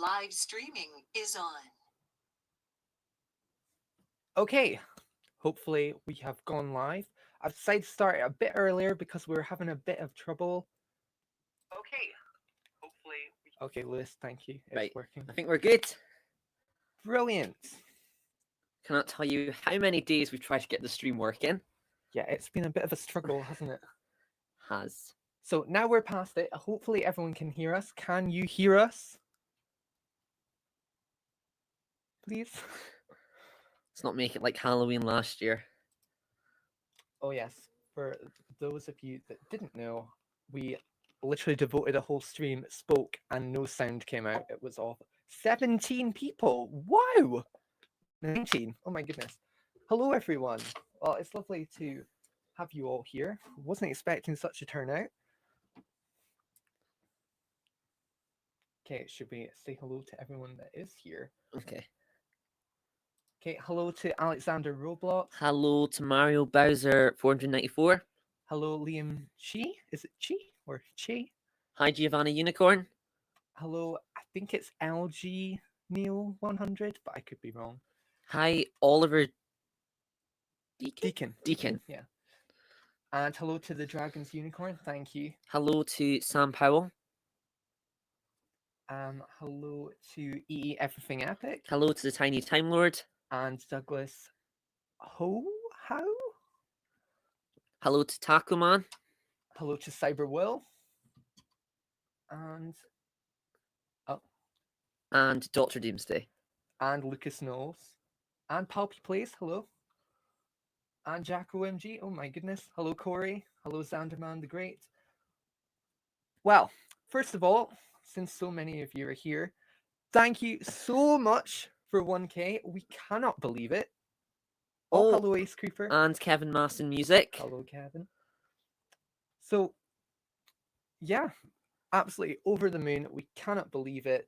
Live streaming is on. Okay, hopefully we have gone live. I've decided to start a bit earlier because we were having a bit of trouble. Okay, hopefully. Okay, Lewis, thank you. It's Right. working. I think we're good. Brilliant. Cannot tell you how many days we've tried to get the stream working. Yeah, it's been a bit of a struggle, hasn't it? Has. So now we're past it. Hopefully everyone can hear us. Can you hear us? Please? Let's not make it like Halloween last year. Oh yes, for those of you that didn't know, we literally devoted a whole stream, spoke, and no sound came out. It was awful. 17 people! Wow! 19. Oh my goodness. Hello everyone. Well, it's lovely to have you all here. Wasn't expecting such a turnout. Okay, should we say hello to everyone that is here? Okay. Okay, hello to Alexander Roblox. Hello to Mario Bowser 494. Hello, Liam Chi. Is it Chi or Chi? Hi Giovanna Unicorn. Hello, I think it's LG Neil 100, but I could be wrong. Hi Oliver Deacon. Deacon. Yeah. And hello to the Dragon's Unicorn. Thank you. Hello to Sam Powell. Hello to EE Everything Epic. Hello to the Tiny Time Lord. And Douglas How? Hello to Taco Man. Hello to Cyber Will. And And Dr. Doomsday. And Lucas Knowles. And Palpy Plays, hello. And Jack OMG, oh my goodness. Hello Corey. Hello Zanderman the Great. Well, first of all, since so many of you are here, thank you so much for 1K. We cannot believe it. Oh, hello Ace Creeper. And Kevin Masson Music. Hello Kevin. So, yeah, absolutely over the moon. We cannot believe it.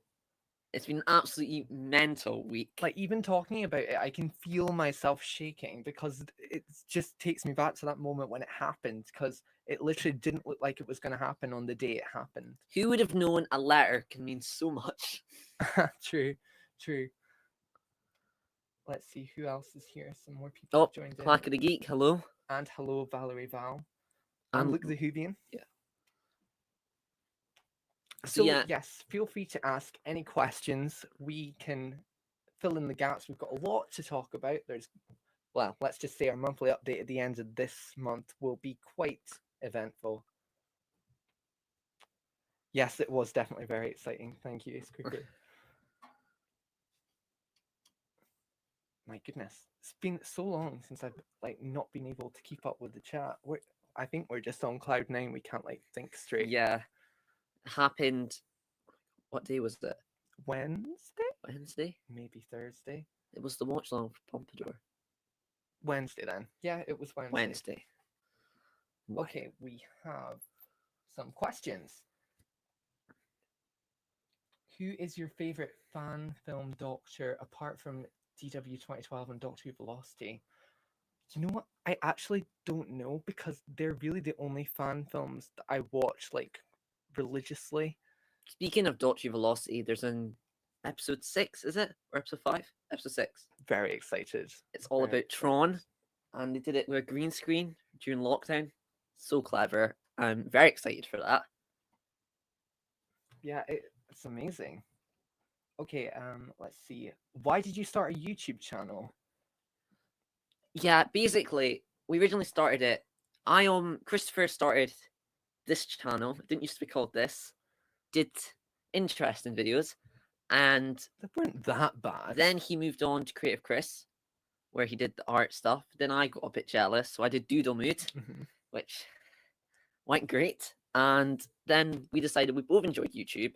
It's been an absolutely mental week. Like, even talking about it, I can feel myself shaking because it just takes me back to that moment when it happened, because it literally didn't look like it was going to happen on the day it happened. Who would have known a letter can mean so much? True. Let's see who else is here. Some more people have joined in. Clack of the Geek, hello. And hello, Valerie Val. And Luke the Whovian. Yeah. So, yes, feel free to ask any questions. We can fill in the gaps. We've got a lot to talk about. Well, let's just say our monthly update at the end of this month will be quite eventful. Yes, it was definitely very exciting. Thank you, Ace Creeper. My goodness, it's been so long since I've not been able to keep up with the chat. I think we're just on cloud nine. We can't think straight. Yeah. Happened. What day was it? Wednesday? Maybe Thursday. It was the watch long for Pompadour. Wednesday then. Yeah, it was Wednesday. What? Okay, we have some questions. Who is your favorite fan film Doctor apart from DW 2012 and Doctor Who Velocity? You know what? I actually don't know, because they're really the only fan films that I watch religiously. Speaking of Doctor Who Velocity, there's an episode 6, is it? Or episode 5? Episode 6. Very excited. It's all about Tron, and they did it with a green screen during lockdown. So clever. I'm very excited for that. Yeah, it's amazing. Okay, let's see. Why did you start a YouTube channel? Yeah, basically, we originally started it. Christopher started this channel. It didn't used to be called this. Did interesting videos, and they weren't that bad. Then he moved on to Creative Chris, where he did the art stuff. Then I got a bit jealous, so I did Doodle Mood, which went great. And then we decided we both enjoyed YouTube.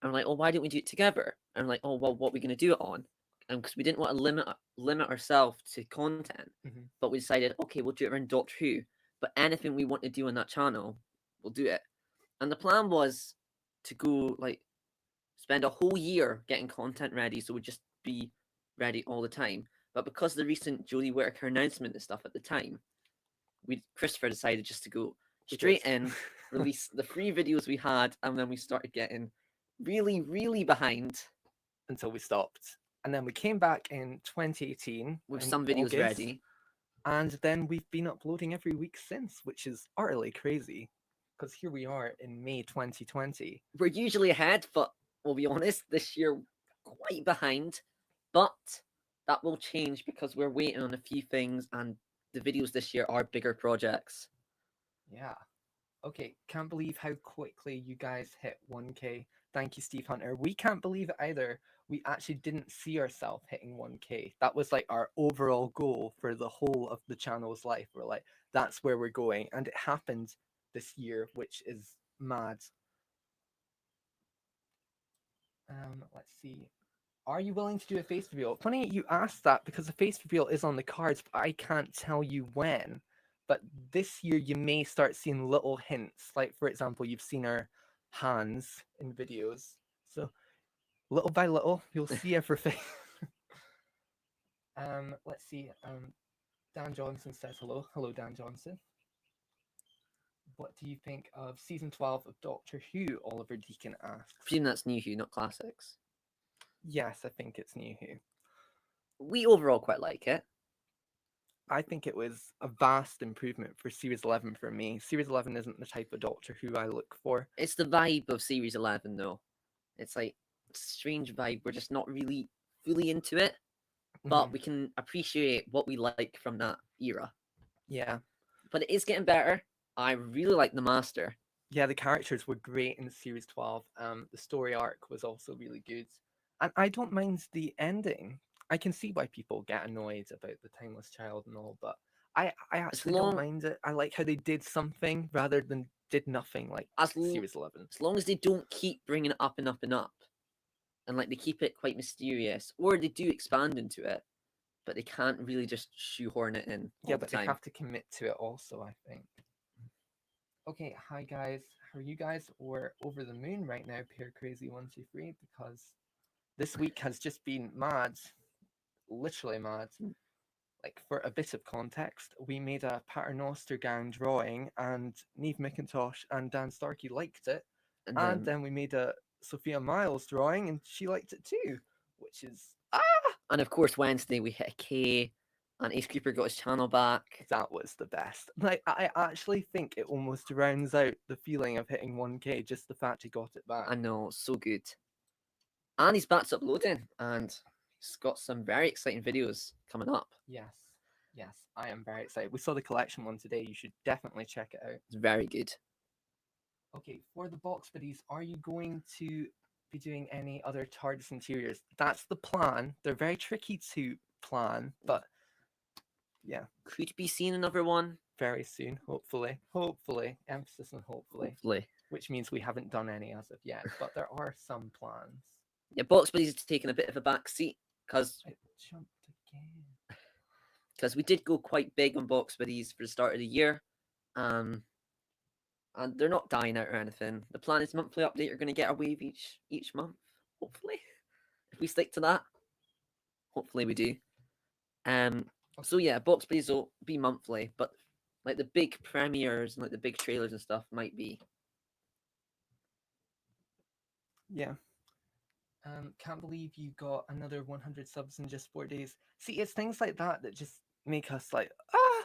And we're like, oh, why don't we do it together? And we're like, oh, well, what are we going to do it on? And because we didn't want to limit ourselves to content, but we decided, okay, we'll do it around Doctor Who. But anything we want to do on that channel, we'll do it. And the plan was to go spend a whole year getting content ready, so we'd just be ready all the time. But because of the recent Jodie Whittaker announcement and stuff at the time, Christopher decided just to go straight in, release the 3 videos we had, and then we started getting really, really behind. until we stopped. And then we came back in 2018 with in some videos August, ready. and then we've been uploading every week since, which is utterly crazy. Because here we are in May 2020. We're usually ahead, but we'll be honest, this year quite behind. But that will change because we're waiting on a few things, and the videos this year are bigger projects. Yeah. Okay, can't believe how quickly you guys hit 1K. Thank you, Steve Hunter. We can't believe it either. We actually didn't see ourselves hitting 1K. That was like our overall goal for the whole of the channel's life. We're like, that's where we're going. And it happened this year, which is mad. Let's see. Are you willing to do a face reveal? Funny you asked that because the face reveal is on the cards, but I can't tell you when. But this year you may start seeing little hints. Like, for example, you've seen our hands in videos. So little by little, you'll see everything. Let's see. Dan Johnson says hello. Hello, Dan Johnson. What do you think of season 12 of Doctor Who? Oliver Deacon asks. Presume that's New Who, not classics. Yes, I think it's New Who. We overall quite like it. I think it was a vast improvement for Series 11 for me. Series 11 isn't the type of Doctor Who I look for. It's the vibe of Series 11, though. It's like strange vibe. We're just not really fully into it, but Mhm. we can appreciate what we like from that era. Yeah. But it is getting better. I really like the Master. Yeah, the characters were great in Series 12. The story arc was also really good. And I don't mind the ending. I can see why people get annoyed about the Timeless Child and all, but I actually don't long- mind it. I like how they did something rather than did nothing like As, l- Series 11. as long as they don't keep bringing it up and up and up, and like they keep it quite mysterious, or they do expand into it, but they can't really just shoehorn it in all Yeah, the but they time. have to commit to it also, I think. Okay, hi guys. How are you guys? We're over the moon right now, Pair Crazy 123, because this week has just been mad. Literally mad. Like, for a bit of context, we made a Paternoster gown drawing, and Neve McIntosh and Dan Starkey liked it. And then we made a Sophia Miles drawing, and she liked it too, which is And of course, Wednesday we hit a K, and Ace Creeper got his channel back. that was the best. Like, I actually think it almost rounds out the feeling of hitting 1K, just the fact he got it back. I know, so good. And he's back to uploading, and he's got some very exciting videos coming up. Yes, yes, I am very excited. We saw the collection one today. You should definitely check it out. It's very good. Okay, for the box buddies, are you going to be doing any other TARDIS interiors? That's the plan. They're very tricky to plan, but yeah, Could be seeing another one. very soon, hopefully. Hopefully, emphasis on hopefully, Hopefully. which means we haven't done any as of yet, but there are some plans. Yeah, Box Buddies is taking a bit of a back seat because It jumped again. we did go quite big on Box Buddies for the start of the year. And they're not dying out or anything. The plan is monthly update. You're going to get a wave each month, hopefully. If we stick to that, hopefully we do. So yeah, Box Buddies will be monthly, but like the big premieres and like the big trailers and stuff might be. Yeah. Can't believe you got another 100 subs in just 4 days. See, it's things like that that just make us like, ah!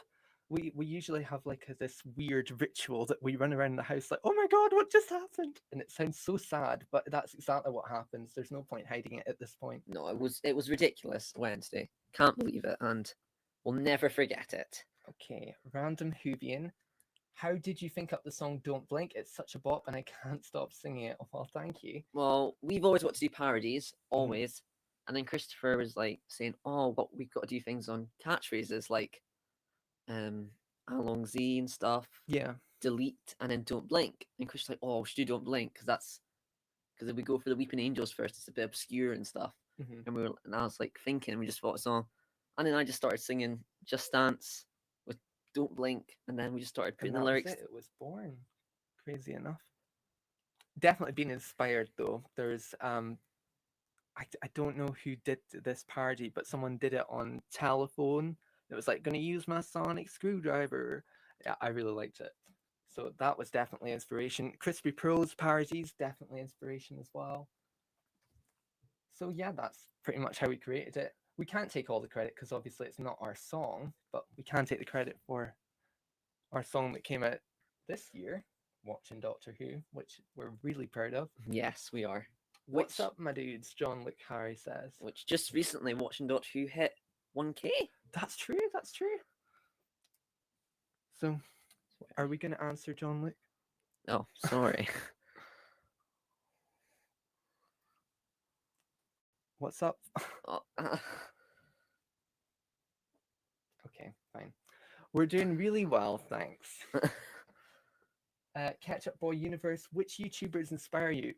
We usually have like this weird ritual that we run around the house like, oh my god, what just happened? And it sounds so sad, but that's exactly what happens. There's no point hiding it at this point. No, it was ridiculous Wednesday. Can't believe it, and we'll never forget it. Okay, Random Whovian. How did you think up the song Don't Blink? It's such a bop and I can't stop singing it. Well, thank you. Well, we've always wanted to do parodies, always. And then Christopher was like saying, oh, but we've got to do things on catchphrases like Along Z and stuff. Yeah. Delete and then Don't Blink. And Chris was like, oh, we should do Don't Blink because if we go for the Weeping Angels first, it's a bit obscure and stuff. Mhm. And I was like thinking, we just thought a song, and then I just started singing Just Dance with Don't Blink, and then we just started putting And the that lyrics. was it. It was born. Crazy enough. Definitely been inspired though. There's I don't know who did this parody, but someone did it on Telephone. It was like, gonna use my sonic screwdriver. Yeah, I really liked it. So that was definitely inspiration. Crispy Pro's parodies, definitely inspiration as well. So yeah, that's pretty much how we created it. We can't take all the credit because obviously it's not our song, but we can take the credit for our song that came out this year, watching Doctor Who, which we're really proud of. Yes, we are. What's Which up, my dudes? John Luke Harry says. which just recently watching Doctor Who hit 1K. That's true. That's true. So, are we going to answer John Luke? Oh, sorry. What's up? Oh, Okay, fine. We're doing really well, thanks. Ketchup Boy Universe, which YouTubers inspire you?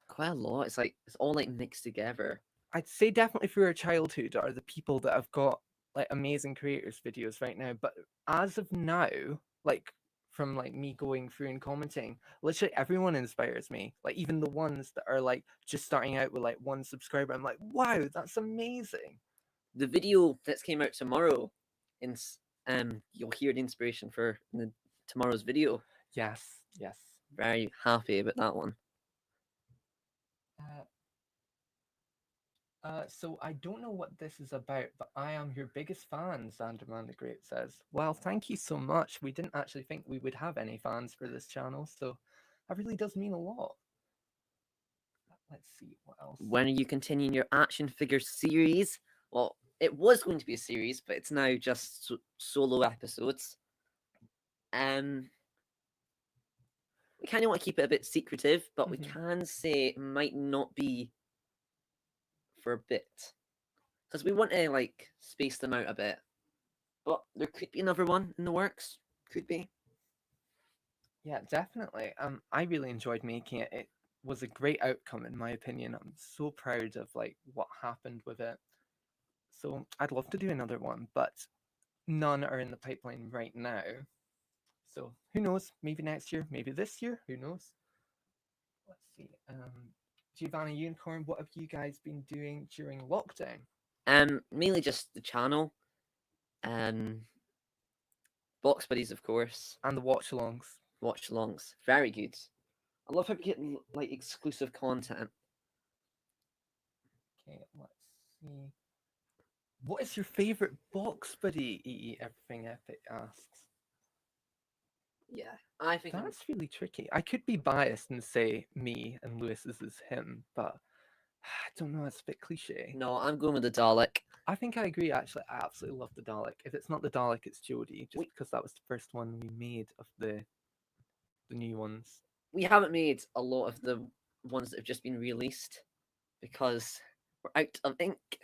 quite a lot. It's like it's all like mixed together. I'd say definitely for our childhood are the people that have got like amazing creators videos right now. But as of now, like from like me going through and commenting, literally everyone inspires me. Like even the ones that are like just starting out with like 1 subscriber, I'm like, wow, that's amazing. The video that came out tomorrow, you'll hear the inspiration for tomorrow's video. Yes, yes. Very happy about that one. So I don't know what this is about, but I am your biggest fan, Zanderman the Great says. Well, thank you so much. We didn't actually think we would have any fans for this channel, so that really does mean a lot. Let's see what else. When are you continuing your action figure series? Well, it was going to be a series, but it's now just solo episodes. We kind of want to keep it a bit secretive, but we Mhm. can say it might not be for a bit because we want to like space them out a bit. But there could be another one in the works. Could be. Yeah, definitely. I really enjoyed making it. It was a great outcome, in my opinion. I'm so proud of like what happened with it. So I'd love to do another one, but none are in the pipeline right now. So who knows? Maybe next year, maybe this year. Who knows? Let's see. Giovanni Unicorn, what have you guys been doing during lockdown? Mainly just the channel. Box buddies, of course. And the watch alongs. Watch alongs, very good. I love how we get like exclusive content. Okay, let's see. What is your favorite box buddy? Everything Epic asks. Yeah, I think That's really tricky. I could be biased and say me and Lewis's is him, but I don't know. It's a bit cliche. no, I'm going with the Dalek. I think I agree. Actually, I absolutely love the Dalek. If it's not the Dalek, it's Jodie, just We- because that was the first one we made of the new ones. We haven't made a lot of the ones that have just been released because we're out of ink.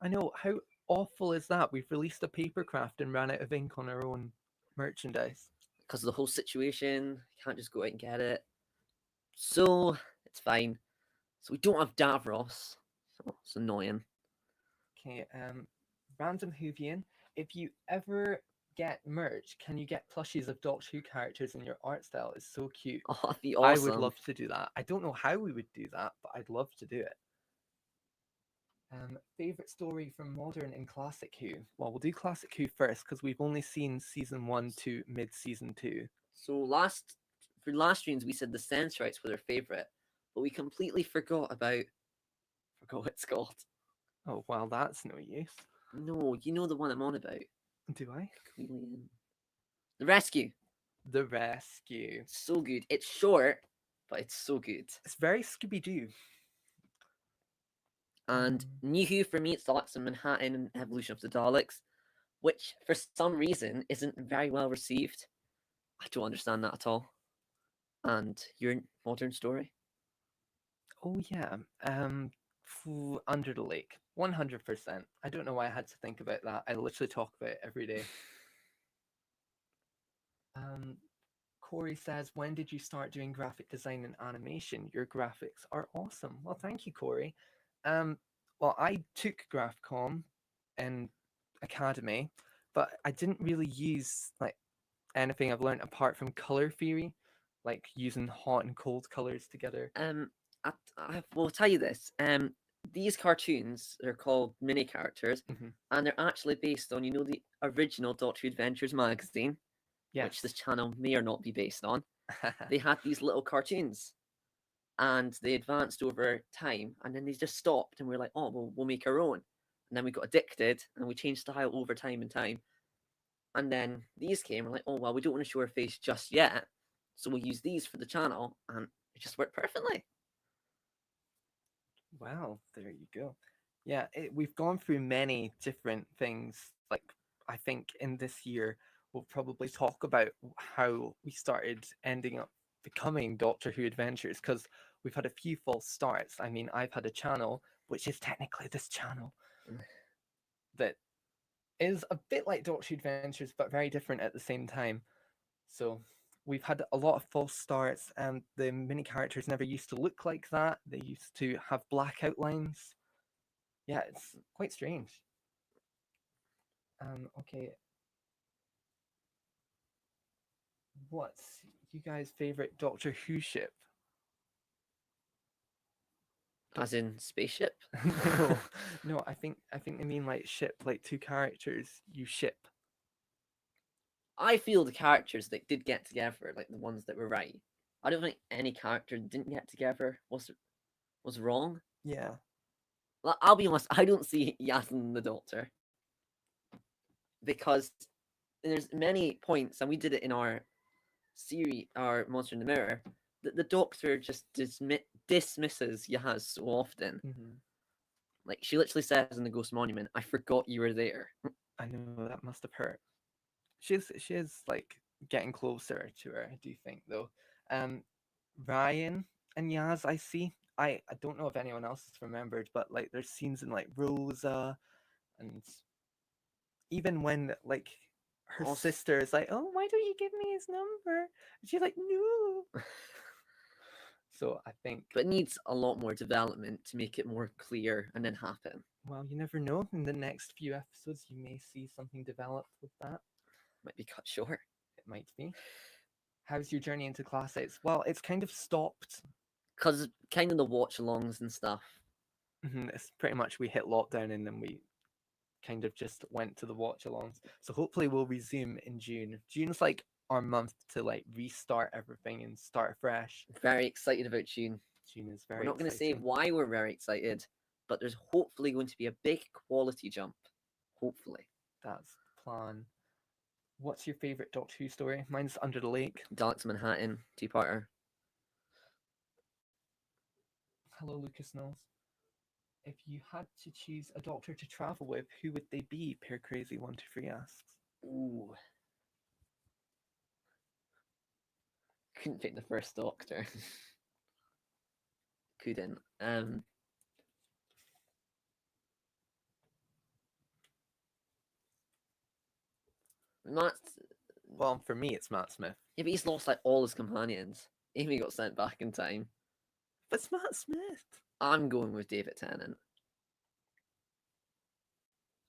I know, how awful is that? We've released a papercraft and ran out of ink on our own merchandise. Because of the whole situation. Can't just go out and get it. So it's fine. So we don't have Davros. So it's annoying. Okay, random Whovian. If you ever get merch, can you get plushies of Doctor Who characters in your art style? It's so cute. Oh, that'd be I awesome. would love to do that. I don't know how we would do that, but I'd love to do it. Favorite story from modern and classic Who? Well, we'll do classic Who first because we've only seen season 1 to mid-season 2. So for last streams we said the Sensorites were their favorite, but we completely forgot what it's called. Oh, well, that's no use. No, you know the one I'm on about. Do I? Chameleon. The Rescue. The Rescue. So good. It's short, but it's so good. It's very Scooby-Doo. And New Who for me, it's Daleks in Manhattan and Evolution of the Daleks, which for some reason isn't very well received. I don't understand that at all. And your modern story? Oh yeah. Under the Lake. 100%. I don't know why I had to think about that. I literally talk about it every day. Corey says, when did you start doing graphic design and animation? Your graphics are awesome. Well, thank you, Corey. Well, I took GraphCom in Academy, but I didn't really use like anything I've learned apart from color theory, like using hot and cold colors together. I will tell you this. These cartoons are called mini characters, and they're actually based on, the original Doctor Who Adventures magazine, which this channel may or not be based on. They had these little cartoons, and they advanced over time, and then they just stopped, and we are like, oh, well, we'll make our own. And then we got addicted, and we changed style over time and time. And then these came, we're like, oh, well, we don't want to show our face just yet, so we'll use these for the channel, and it just worked perfectly. Wow, there you go. Yeah, we've gone through many different things. Like, I think in this year, we'll probably talk about how we started ending up becoming Doctor Who Adventures because we've had a few false starts. I mean, I've had a channel, which is technically this channel, that is a bit like Doctor Who Adventures, but very different at the same time. So we've had a lot of false starts, and the mini characters never used to look like that. They used to have black outlines. Yeah, it's quite strange. Okay. What's you guys' favorite Doctor Who ship? As in spaceship. No, no, I think they mean like ship, like two characters you ship. I feel the characters that did get together, like the ones that were right. I don't think any character that didn't get together was wrong. Yeah. Like, I'll be honest, I don't see Yasin the Doctor because there's many points, and we did it in our series, our Monster in the Mirror, that the Doctor just dismisses Yaz so often. Hmm. Like, she literally says in the Ghost Monument, "I forgot you were there." I know that must have hurt. She is like getting closer to her, I do think though. Um Ryan and Yaz, I see. I don't know if anyone else has remembered, but like there's scenes in like Rosa, and even when like her Also, sister is like, "Oh, why don't you give me his number?" And she's like, "No." So I think, but it needs a lot more development to make it more clear and then happen. well, you never know. In the next few episodes, you may see something develop with that. Might be cut short. It might be. How's your journey into Class 8? Well, it's kind of stopped. Because kind of the watch alongs and stuff. It's pretty much we hit lockdown and then we kind of just went to the watch alongs. So hopefully we'll resume in June. June's like our month to like restart everything and start fresh. Very excited about June. June is We're very not going to say exciting. why we're very excited, but there's hopefully going to be a big quality jump. Hopefully. That's the plan. What's your favorite Doctor Who story? Mine's Under the Lake. Daleks Manhattan, two-parter. Hello, Lucas Knowles. If you had to choose a doctor to travel with, who would they be? Pear Crazy 123 asks. Ooh. Couldn't pick the first Doctor. Couldn't. Matt. Well, for me, it's Matt Smith. Yeah, but he's lost like all his companions. Amy got sent back in time. But it's Matt Smith. I'm going with David Tennant.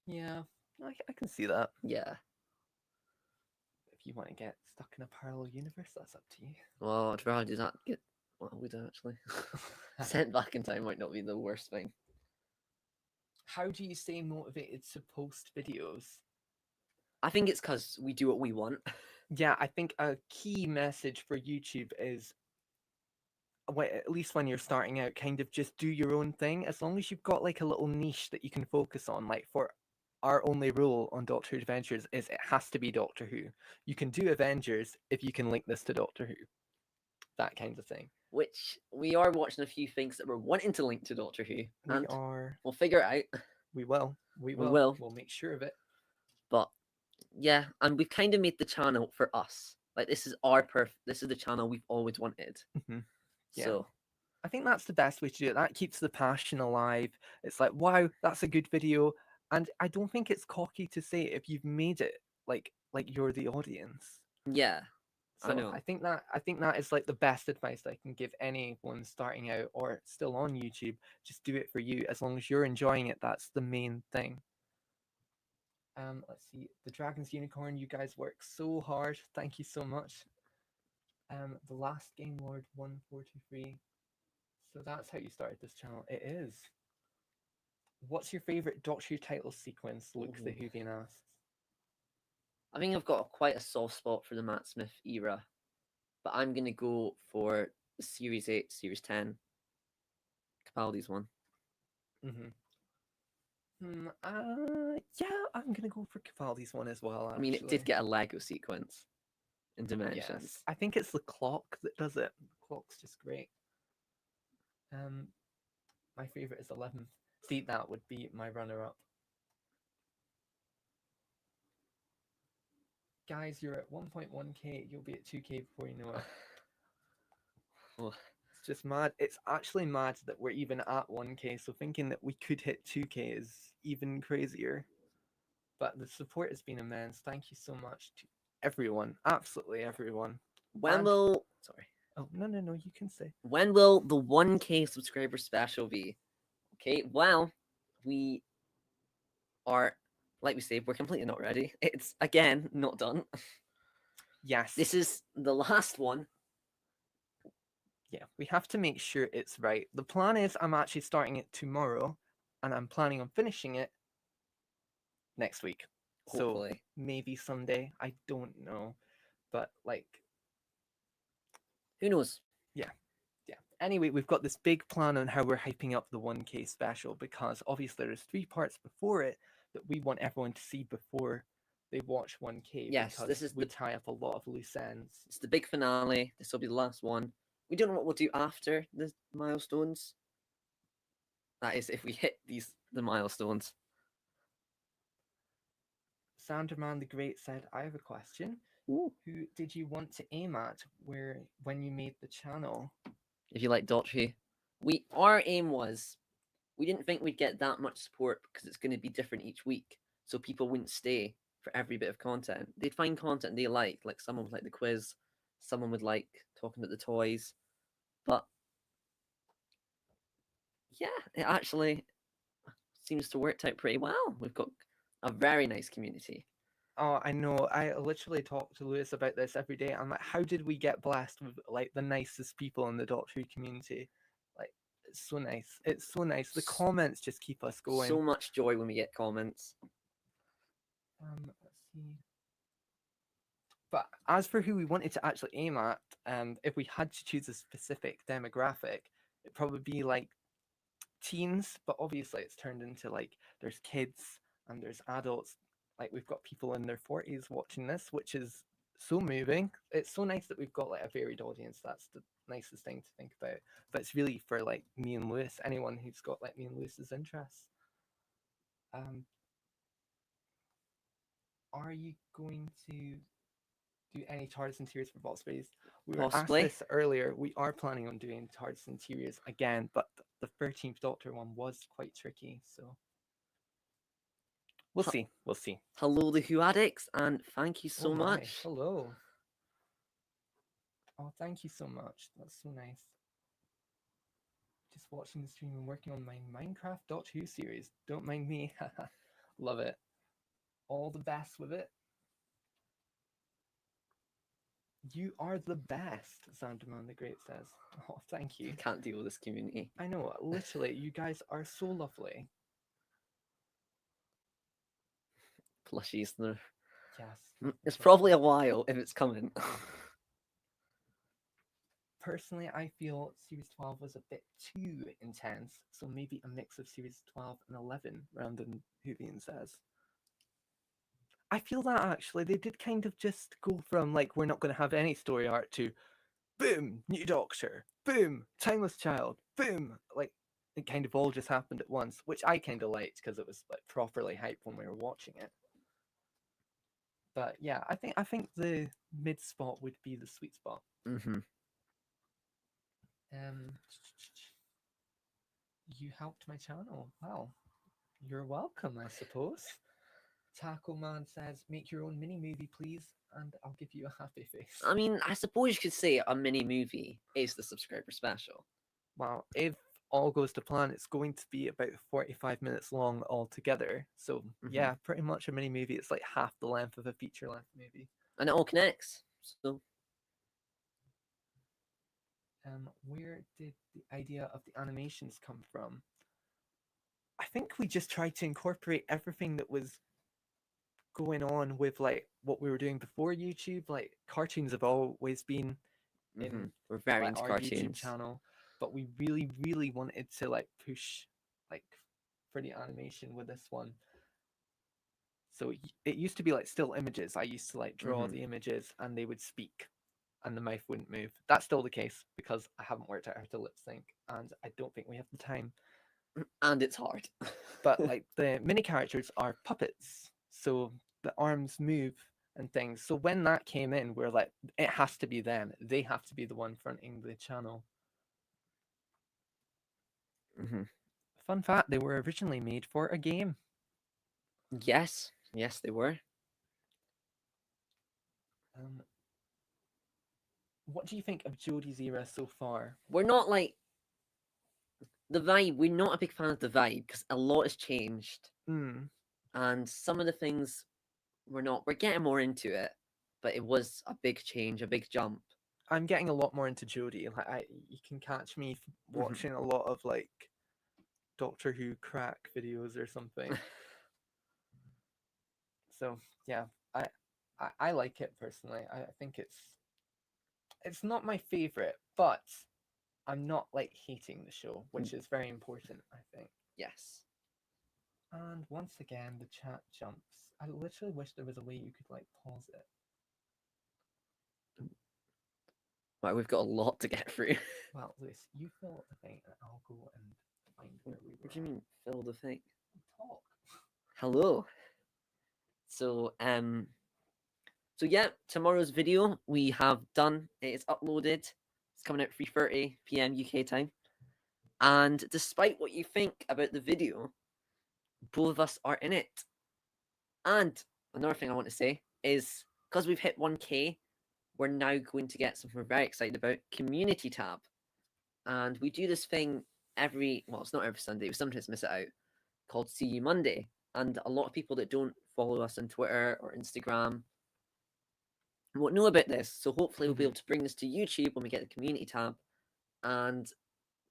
Yeah, I can see that. Yeah. If you want to get stuck in a parallel universe, that's up to you. Well, I'd rather do that. Well, would I actually? Sent back in time might not be the worst thing. How do you stay motivated to post videos? I think it's because we do what we want. Yeah, I think a key message for YouTube is, at least when you're starting out, kind of just do your own thing. As long as you've got like a little niche that you can focus on. Like for our only rule on Doctor Who Adventures is it has to be Doctor Who. You can do Avengers if you can link this to Doctor Who. That kind of thing. Which we are watching a few things that we're wanting to link to Doctor Who. We And are. we'll figure it out. We will. We will. will. We'll make sure of it. But yeah, and we've kind of made the channel for us. Like this is this is the channel we've always wanted. Mm-hmm. Yeah. So I think that's the best way to do it. That keeps the passion alive. It's like, wow, that's a good video. And I don't think it's cocky to say if you've made it like you're the audience. yeah. So I know. I think that is like the best advice I can give anyone starting out or still on YouTube. Just do it for you. As long as you're enjoying it, that's the main thing. Let's see. The Dragon's Unicorn, you guys work so hard. Thank you so much. The Last Game Lord 1423. So that's how you started this channel. It is. What's your favorite Doctor Who title sequence? Luke the Whovian asks. I think I've got quite a soft spot for the Matt Smith era, but I'm gonna go for Series 8, Series 10, Capaldi's one. Mm-hmm. Yeah, I'm gonna go for Capaldi's one as well. I mean, it did actually. get a Lego sequence in Dimensions. Yes, I think it's the clock that does it. The clock's just great. My favorite is 11th. See, that would be my runner-up. Guys, you're at 1.1k. You'll be at 2k before you know it. Oh, It's just mad. It's actually mad that we're even at 1k. So thinking that we could hit 2k is even crazier. But the support has been immense. Thank you so much to everyone, absolutely everyone. when And- will sorry? Oh no, you can say. When will the 1K subscriber special be? Okay, well, we are, like we say, we're completely not ready. It's again not done. Yes. This is the last one. Yeah, we have to make sure it's right. The plan is I'm actually starting it tomorrow, and I'm planning on finishing it next week. So Hopefully. maybe Sunday. I don't know, but like, Who knows? yeah. Anyway, we've got this big plan on how we're hyping up the 1K special because obviously there's 3 parts before it that we want everyone to see before they watch 1K. Yes, because this is we the- tie up a lot of loose ends. It's the big finale. This will be the last one. We don't know what we'll do after the milestones. That is, if we hit the milestones. Sanderman the Great said, "I have a question. Ooh. Who did you want to aim at when you made the channel?" If you like Doctor Who, our aim was we didn't think we'd get that much support because it's going to be different each week, so people wouldn't stay for every bit of content. They'd find content they like someone would like the quiz, someone would like talking about the toys, but yeah, it actually seems to work out pretty well. We've got a very nice community. Oh, I know. I literally talk to Lewis about this every day. I'm like, how did we get blessed with like the nicest people in the Doctor Who community? Like, it's so nice. It's so nice. The comments just keep us going. So much joy when we get comments. Let's see. But as for who we wanted to actually aim at, if we had to choose a specific demographic, it'd probably be like teens. But obviously, it's turned into like there's kids and there's adults. Like we've got people in their 40s watching this, which is so moving. It's so nice that we've got like a varied audience. That's the nicest thing to think about. But it's really for like me and Lewis, anyone who's got like me and Lewis's interests. Are you going to do any TARDIS interiors for Vault Space? We were asked Possibly. this earlier. We are planning on doing TARDIS interiors again, but the 13th Doctor one was quite tricky, so we'll Huh. see. We'll see. Hello, the Who Addicts, and thank you Oh so my, much. Hello. Oh, thank you so much. That's so nice. Just watching the stream and working on my Minecraft Doctor Who series. Don't mind me. Love it. All the best with it. You are the best, Sanderman the Great says. Oh, thank you. Can't deal with this community. I know, literally, you guys are so lovely. Plushies. They're... Yes. It's probably a while if it's coming. Personally, I feel Series 12 was a bit too intense, so maybe a mix of Series 12 and 11, Random Hoovian says. I feel that actually, they did kind of just go from, like, we're not going to have any story arc to, boom, new Doctor, boom, Timeless Child, boom. Like, it kind of all just happened at once, which I kind of liked because it was like properly hyped when we were watching it. But yeah, I think the mid spot would be the sweet spot. Mm-hmm. You helped my channel. Wow. You're welcome, I suppose. Taco Man says, make your own mini movie, please, and I'll give you a happy face. I mean, I suppose you could say a mini movie is the subscriber special. Wow, if all goes to plan, it's going to be about 45 minutes long altogether. So yeah, pretty much a mini movie. It's like half the length of a feature length movie. And it all connects. So where did the idea of the animations come from? I think we just tried to incorporate everything that was going on with like what we were doing before YouTube. Like cartoons have always been in we're very like, into our YouTube cartoons. channel. but we really, really wanted to like push like for the animation with this one. So it used to be like still images. I used to like draw Mhm. the images and they would speak and the mouth wouldn't move. That's still the case because I haven't worked out how to lip sync and I don't think we have the time. And it's hard. But like the mini characters are puppets, so the arms move and things. So when that came in, we're like, it has to be them. They have to be the one fronting the channel. Mhm. Fun fact: they were originally made for a game. Yes, yes, they were. Um, what do you think of Jodie's era so far? We're not like the vibe. We're not a big fan of the vibe because a lot has changed, Hmm. and some of the things we're not. We're getting more into it, but it was a big change, a big jump. I'm getting a lot more into Jodie. Like, you can catch me watching a lot of like Doctor Who crack videos or something. So yeah, I like it personally. I think it's not my favorite, but I'm not like hating the show, which is very important, I think. Yes. And once again, the chat jumps. I literally wish there was a way you could like pause it. Right, we've got a lot to get through. Well, Lewis, you fill up the thing, and I'll go and find where we were. What do you mean, fill the thing? Talk. Hello. So so yeah, tomorrow's video we have done. It is uploaded. It's coming out 3:30 p.m. UK time. And despite what you think about the video, both of us are in it. And another thing I want to say is because we've hit 1K, we're now going to get something we're very excited about, Community Tab. And we do this thing well, it's not every Sunday, we sometimes miss it out, called See You Monday. And a lot of people that don't follow us on Twitter or Instagram won't know about this. So hopefully we'll be able to bring this to YouTube when we get the Community Tab. And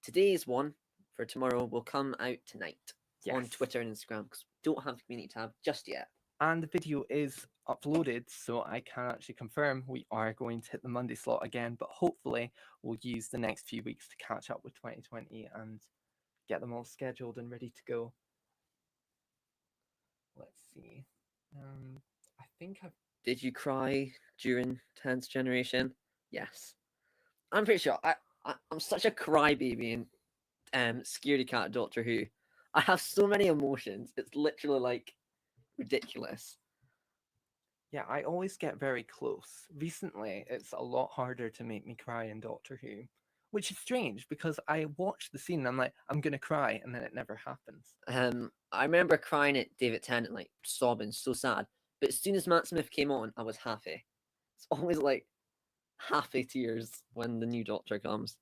today's one for tomorrow will come out tonight on Yes. Twitter and Instagram because we don't have the Community Tab just yet. And the video is uploaded, so I can actually confirm we are going to hit the Monday slot again, but hopefully we'll use the next few weeks to catch up with 2020 and get them all scheduled and ready to go. Let's see. I think I've... Did you cry during 10th Generation? Yes. I'm pretty sure. I'm such a crybaby in Scaredy Cat Doctor Who. I have so many emotions. It's literally like ridiculous. Yeah, I always get very close. Recently, it's a lot harder to make me cry in Doctor Who, which is strange because I watch the scene and I'm like, I'm gonna cry, and then it never happens. I remember crying at David Tennant, like sobbing, so sad. But as soon as Matt Smith came on, I was happy. It's always like happy tears when the new Doctor comes.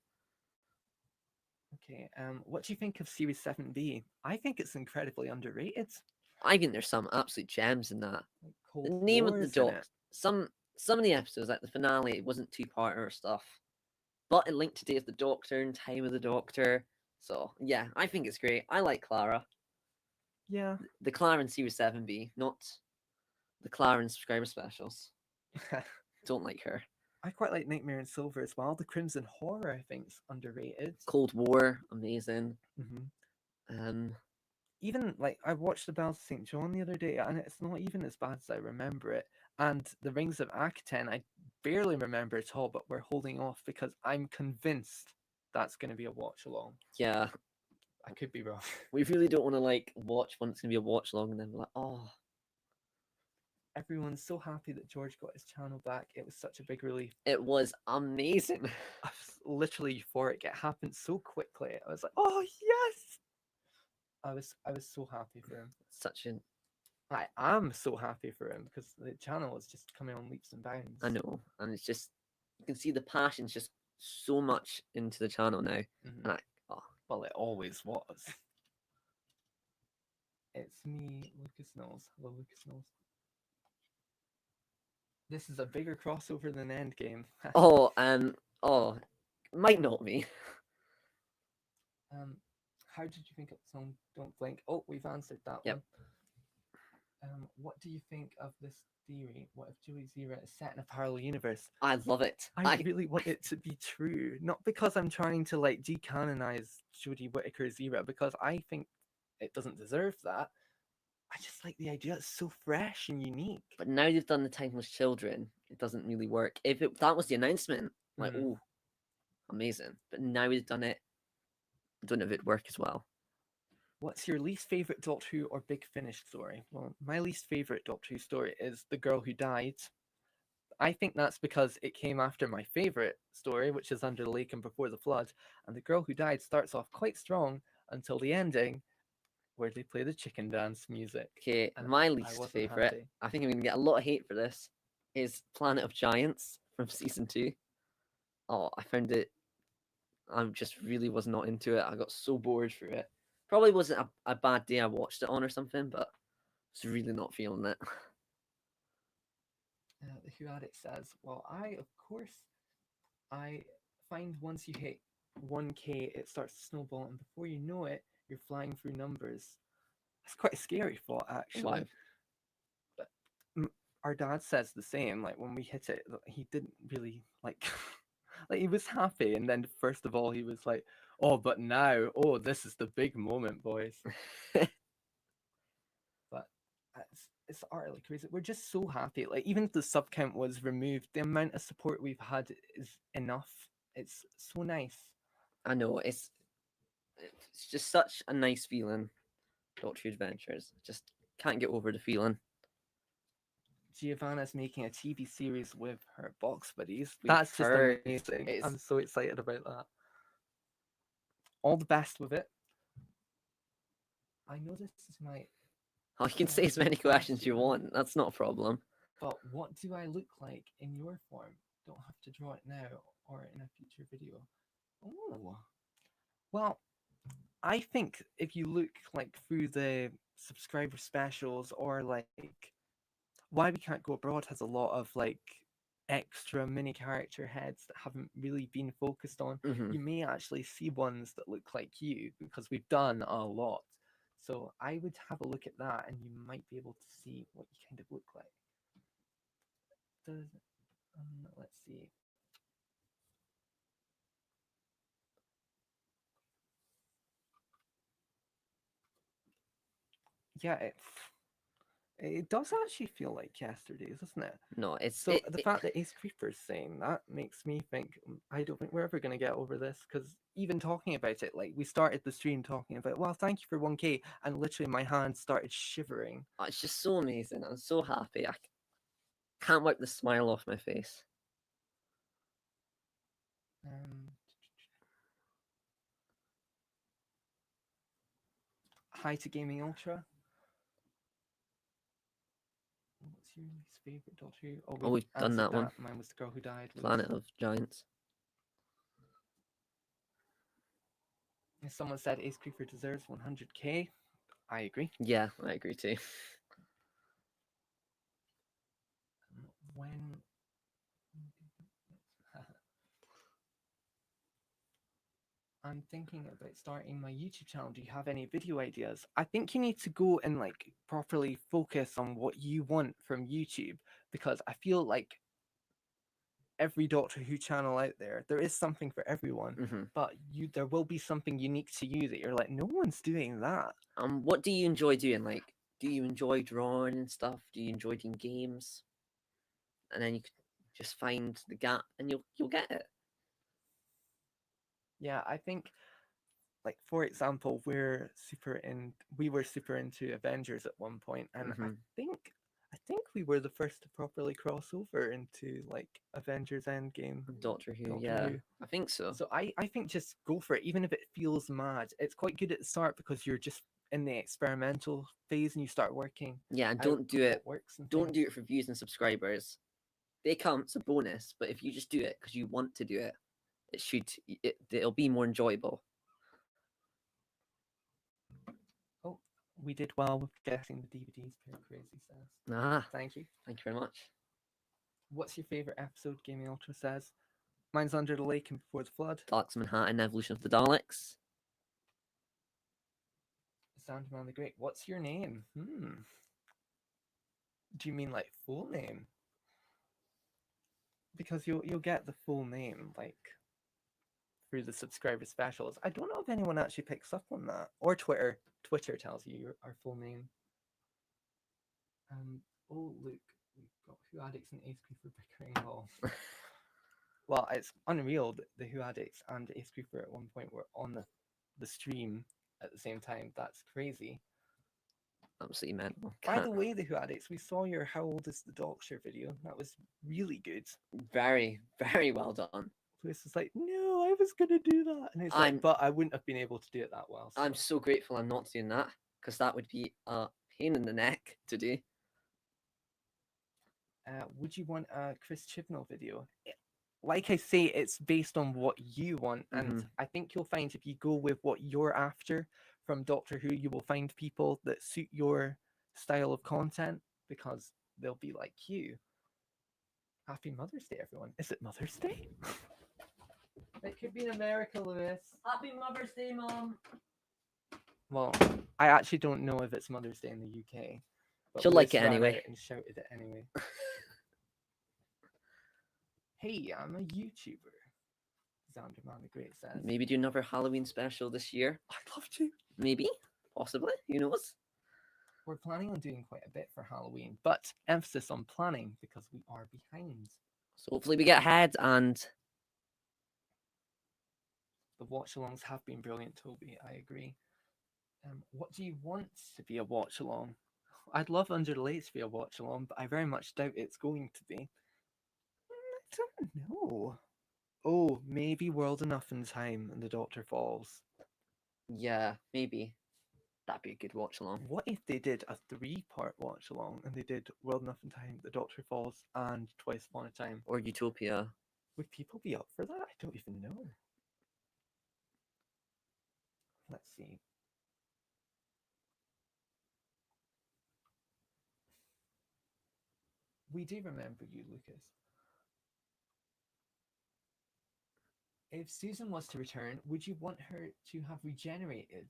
Okay, what do you think of Series 7B? I think it's incredibly underrated. I think there's some absolute gems in that. Like Cold The name of the War's in Doctor. it. Some of the episodes, like the finale, it wasn't two-parter or stuff, but it linked to Day of the Doctor and Time of the Doctor. So yeah, I think it's great. I like Clara. Yeah. The Clara in Series 7B, not the Clara in subscriber specials. Don't like her. I quite like Nightmare in Silver as well. The Crimson Horror, I think, is underrated. Cold War, amazing. Mm-hmm. Even like I watched the Bells of St. John the other day, and it's not even as bad as I remember it. And the Rings of Akaten, I barely remember at all, but we're holding off because I'm convinced that's going to be a watch along. Yeah, I could be wrong. we really don't want to like watch when it's gonna be a watch long, and then we're like, oh, Everyone's so happy that George got his channel back. It was such a big relief. it was amazing. I was literally euphoric. It happened so quickly. I was like, oh yes! I was so happy for him. Such an I am so happy for him because the channel is just coming on leaps and bounds. I know, and it's just you can see the passion's just so much into the channel now, Mhm. and oh, Well, it always was. It's me, Lucas Knowles. Hello, Lucas Knowles. This is a bigger crossover than Endgame. oh, might not be. How did you think of the song Don't Blink? Oh, we've answered that Yep. one. What do you think of this theory? What if Joey Zera is set in a parallel universe? I love it. I really want it to be true, not because I'm trying to like decanonize Jodie Whittaker's era, because I think it doesn't deserve that. I just like the idea; it's so fresh and unique. But now they've done the Timeless Children, it doesn't really work. If that was the announcement, like, Mm. oh, amazing. But now we've done it. I don't know if it'd work as well. What's your least favorite Doctor Who or Big Finish story? Well, my least favorite Doctor Who story is The Girl Who Died. I think that's because it came after my favorite story, which is Under the Lake and Before the Flood. And The Girl Who Died starts off quite strong until the ending, where they play the chicken dance music. Okay, And my I least wasn't favorite. happy. I think I'm gonna get a lot of hate for this. Is Planet of Giants from season 2. Oh, I found it. I just really was not into it. I got so bored through it. Probably wasn't a bad day I watched it on or something, but I was really not feeling it. The Who Addict says, well, of course, I find once you hit 1K, it starts to snowball, and before you know it, you're flying through numbers. That's quite a scary thought, actually. Why? But our dad says the same. Like when we hit it, he didn't really like, like he was happy, and then first of all he was like, "Oh, but now, oh, this is the big moment, boys." But it's utterly crazy. We're just so happy. Like even if the sub count was removed, the amount of support we've had is enough. It's so nice. I know it's just such a nice feeling. Doctor Who Adventures. Just can't get over the feeling. Giovanna's making a TV series with her box buddies. We've That's just heard amazing. it's- I'm so excited about that. All the best with it. I know this is my, Oh, you can say as many questions you want. That's not a problem. but what do I look like in your form? Don't have to draw it now or in a future video. Oh, well, I think if you look like through the subscriber specials or like Why We Can't Go Abroad has a lot of like extra mini character heads that haven't really been focused on. Mhm. You may actually see ones that look like you because we've done a lot. So I would have a look at that and you might be able to see what you kind of look like. Does let's see. Yeah, it does actually feel like yesterday's, doesn't it? No, it's So the fact that Ace Creeper's saying that makes me think I don't think we're ever going to get over this because even talking about it, like we started the stream talking about, well, thank you for 1K, and literally my hands started shivering. oh, it's just so amazing. I'm so happy. I can't wipe the smile off my face. Hi to Gaming Ultra. What's your least favorite Doctor Who? Oh, we've done answered that one. Mine was The Girl Who Died. Planet of Giants. Someone said Ace Creeper deserves 100K. I agree. Yeah, I agree too. When I'm thinking about starting my YouTube channel, do you have any video ideas? I think you need to go and like properly focus on what you want from YouTube because I feel like every Doctor Who channel out there is something for everyone, Mhm. but there will be something unique to you that you're like, no one's doing that. What do you enjoy doing? Like, do you enjoy drawing and stuff? Do you enjoy doing games? And then you can just find the gap, and you'll get it. Yeah, I think like for example, we were super into Avengers at one point, and Mhm. I think we were the first to properly cross over into like Avengers Endgame. Doctor Who, Doctor yeah, Who. I think so. So I think just go for it, even if it feels mad. It's quite good at the start because you're just in the experimental phase and you start working. Yeah, and out don't do what it. works and Don't things. do it for views and subscribers. They come, it's a bonus. But if you just do it because you want to do it, it'll be more enjoyable. Oh, we did well with guessing the DVDs. Pure Crazy says. Ah, Thank you. thank you very much. What's your favorite episode? Gaming Ultra says. Mine's Under the Lake and Before the Flood. Daleks Manhattan, Evolution of the Daleks. Sandman the Great. What's your name? Do you mean like full name? Because you'll get the full name like through the subscriber specials. I don't know if anyone actually picks up on that, or Twitter. Twitter tells you our full name. Oh look, we've got Who Addicts and Ace Creeper bickering all. Well, it's unreal that the Who Addicts and Ace Creeper at one point were on the stream at the same time. That's crazy. Absolutely mental. By the Can't- way, the Who Addicts, we saw your How Old is the Doctor video. That was really good. Very, very well done. Place was like, no, I was gonna do that, and it's I'm- like, but I wouldn't have been able to do it that well. I'm so- so grateful I'm not doing that because that would be a pain in the neck to do. Would you want a Chris Chibnall video? Like I say, it's based on what you want, and Mhm. I think you'll find if you go with what you're after from Doctor Who, you will find people that suit your style of content because they'll be like you. Happy Mother's Day, everyone. Is it Mother's Day? It could be in America, Lewis. Happy Mother's Day, Mom. Well, I actually don't know if it's Mother's Day in the UK. But She'll like Lewis it ran anyway. out and shouted it anyway. Hey, I'm a YouTuber. Zanderman the Great says. Maybe do another Halloween special this year. I'd love to. Maybe, possibly. Who knows? We're planning on doing quite a bit for Halloween, but emphasis on planning because we are behind. So hopefully we get ahead and The watch alongs have been brilliant, Toby. I agree. What do you want to be a watch along? I'd love Under the Lake to be a watch along, but I very much doubt it's going to be. I don't know. Oh, maybe World Enough in Time and The Doctor Falls. yeah, maybe that'd be a good watch along. What if they did a 3-part watch along and they did World Enough in Time, The Doctor Falls, and Twice Upon a Time? Or Utopia. Would people be up for that? I don't even know. Let's see. We do remember you, Lucas. If Susan was to return, would you want her to have regenerated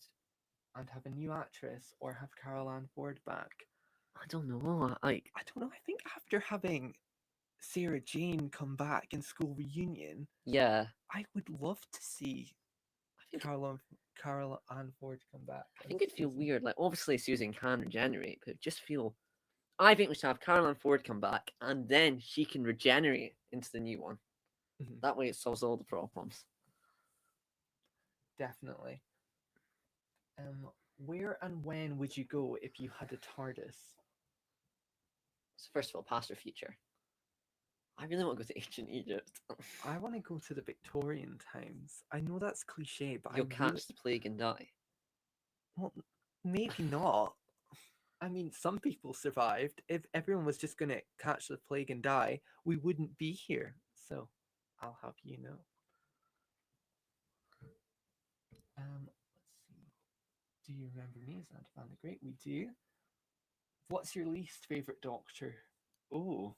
and have a new actress or have Carol Ann Ford back? I don't know. Like, I don't know. I think after having Sarah Jane come back in School Reunion, yeah, I would love to see I think Carol Ann Ford come back. I as think it'd feel Susan. weird. Like, obviously Susan can regenerate, but it'd just feel. I think we should have Caroline Ford come back, and then she can regenerate into the new one. Mhm. That way, it solves all the problems. Definitely. Where and when would you go if you had a TARDIS? So first of all, past or future. I really want to go to ancient Egypt. I want to go to the Victorian times. I know that's cliche, but You'll I catch really, the plague and die. well, maybe not. I mean, some people survived. If everyone was just going to catch the plague and die, we wouldn't be here. So, I'll have you know. Let's see. Do you remember me, Xantavan the Great? We do. What's your least favorite Doctor? Oh,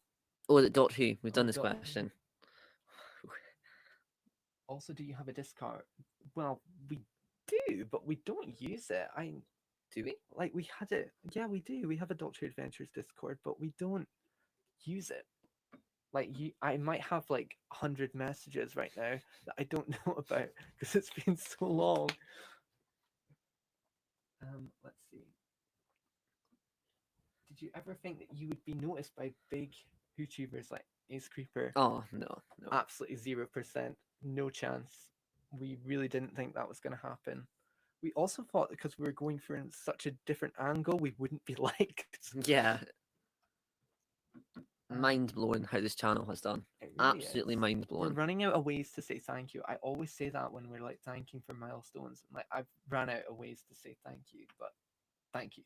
Oh, the Doctor Who. We've done Oh, this Doctor Who. question. also, do you have a discard? Well, we do, but we don't use it. Do we? Like we had it. Yeah, we do. We have a Doctor Adventures Discord, but we don't use it. Like I might have like 100 messages right now that I don't know about because it's been so long. Let's see. Did you ever think that you would be noticed by big YouTubers like Ace Creeper? Oh no, no. Absolutely 0%. No chance. We really didn't think that was going to happen. We also thought that because we were going for such a different angle, we wouldn't be liked. Yeah. Mind blowing how this channel has done. It really Absolutely is. mind We're blowing. running out of ways to say thank you. I always say that when we're like thanking for milestones. Like I've ran out of ways to say thank you, but thank you.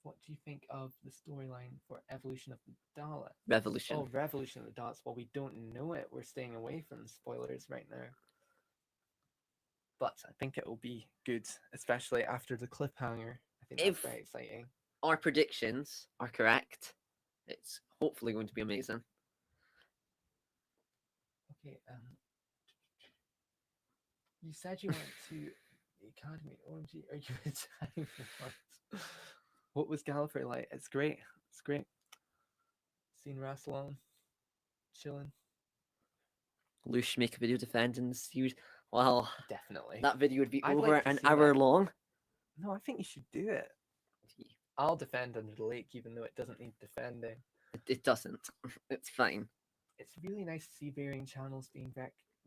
What do you think of the storyline for Evolution of the Daleks? Revolution. Oh, Revolution of the Daleks. Well, we don't know it. We're staying away from spoilers right now. But I think it will be good, especially after the cliffhanger. I think that's If- very exciting. Our predictions are correct. It's hopefully going to be amazing. Okay, you said you went to the academy. OMG, are you a time once? What was Gallifrey like? It's great. It's great. Seeing Rassilon chilling. Lush make a video defending the series. Well, Definitely. that video would be I'd over like to an see hour that. long. No, I think you should do it. I'll defend Under the Lake, even though it doesn't need defending. It doesn't. It's fine. It's really nice to see varying channels being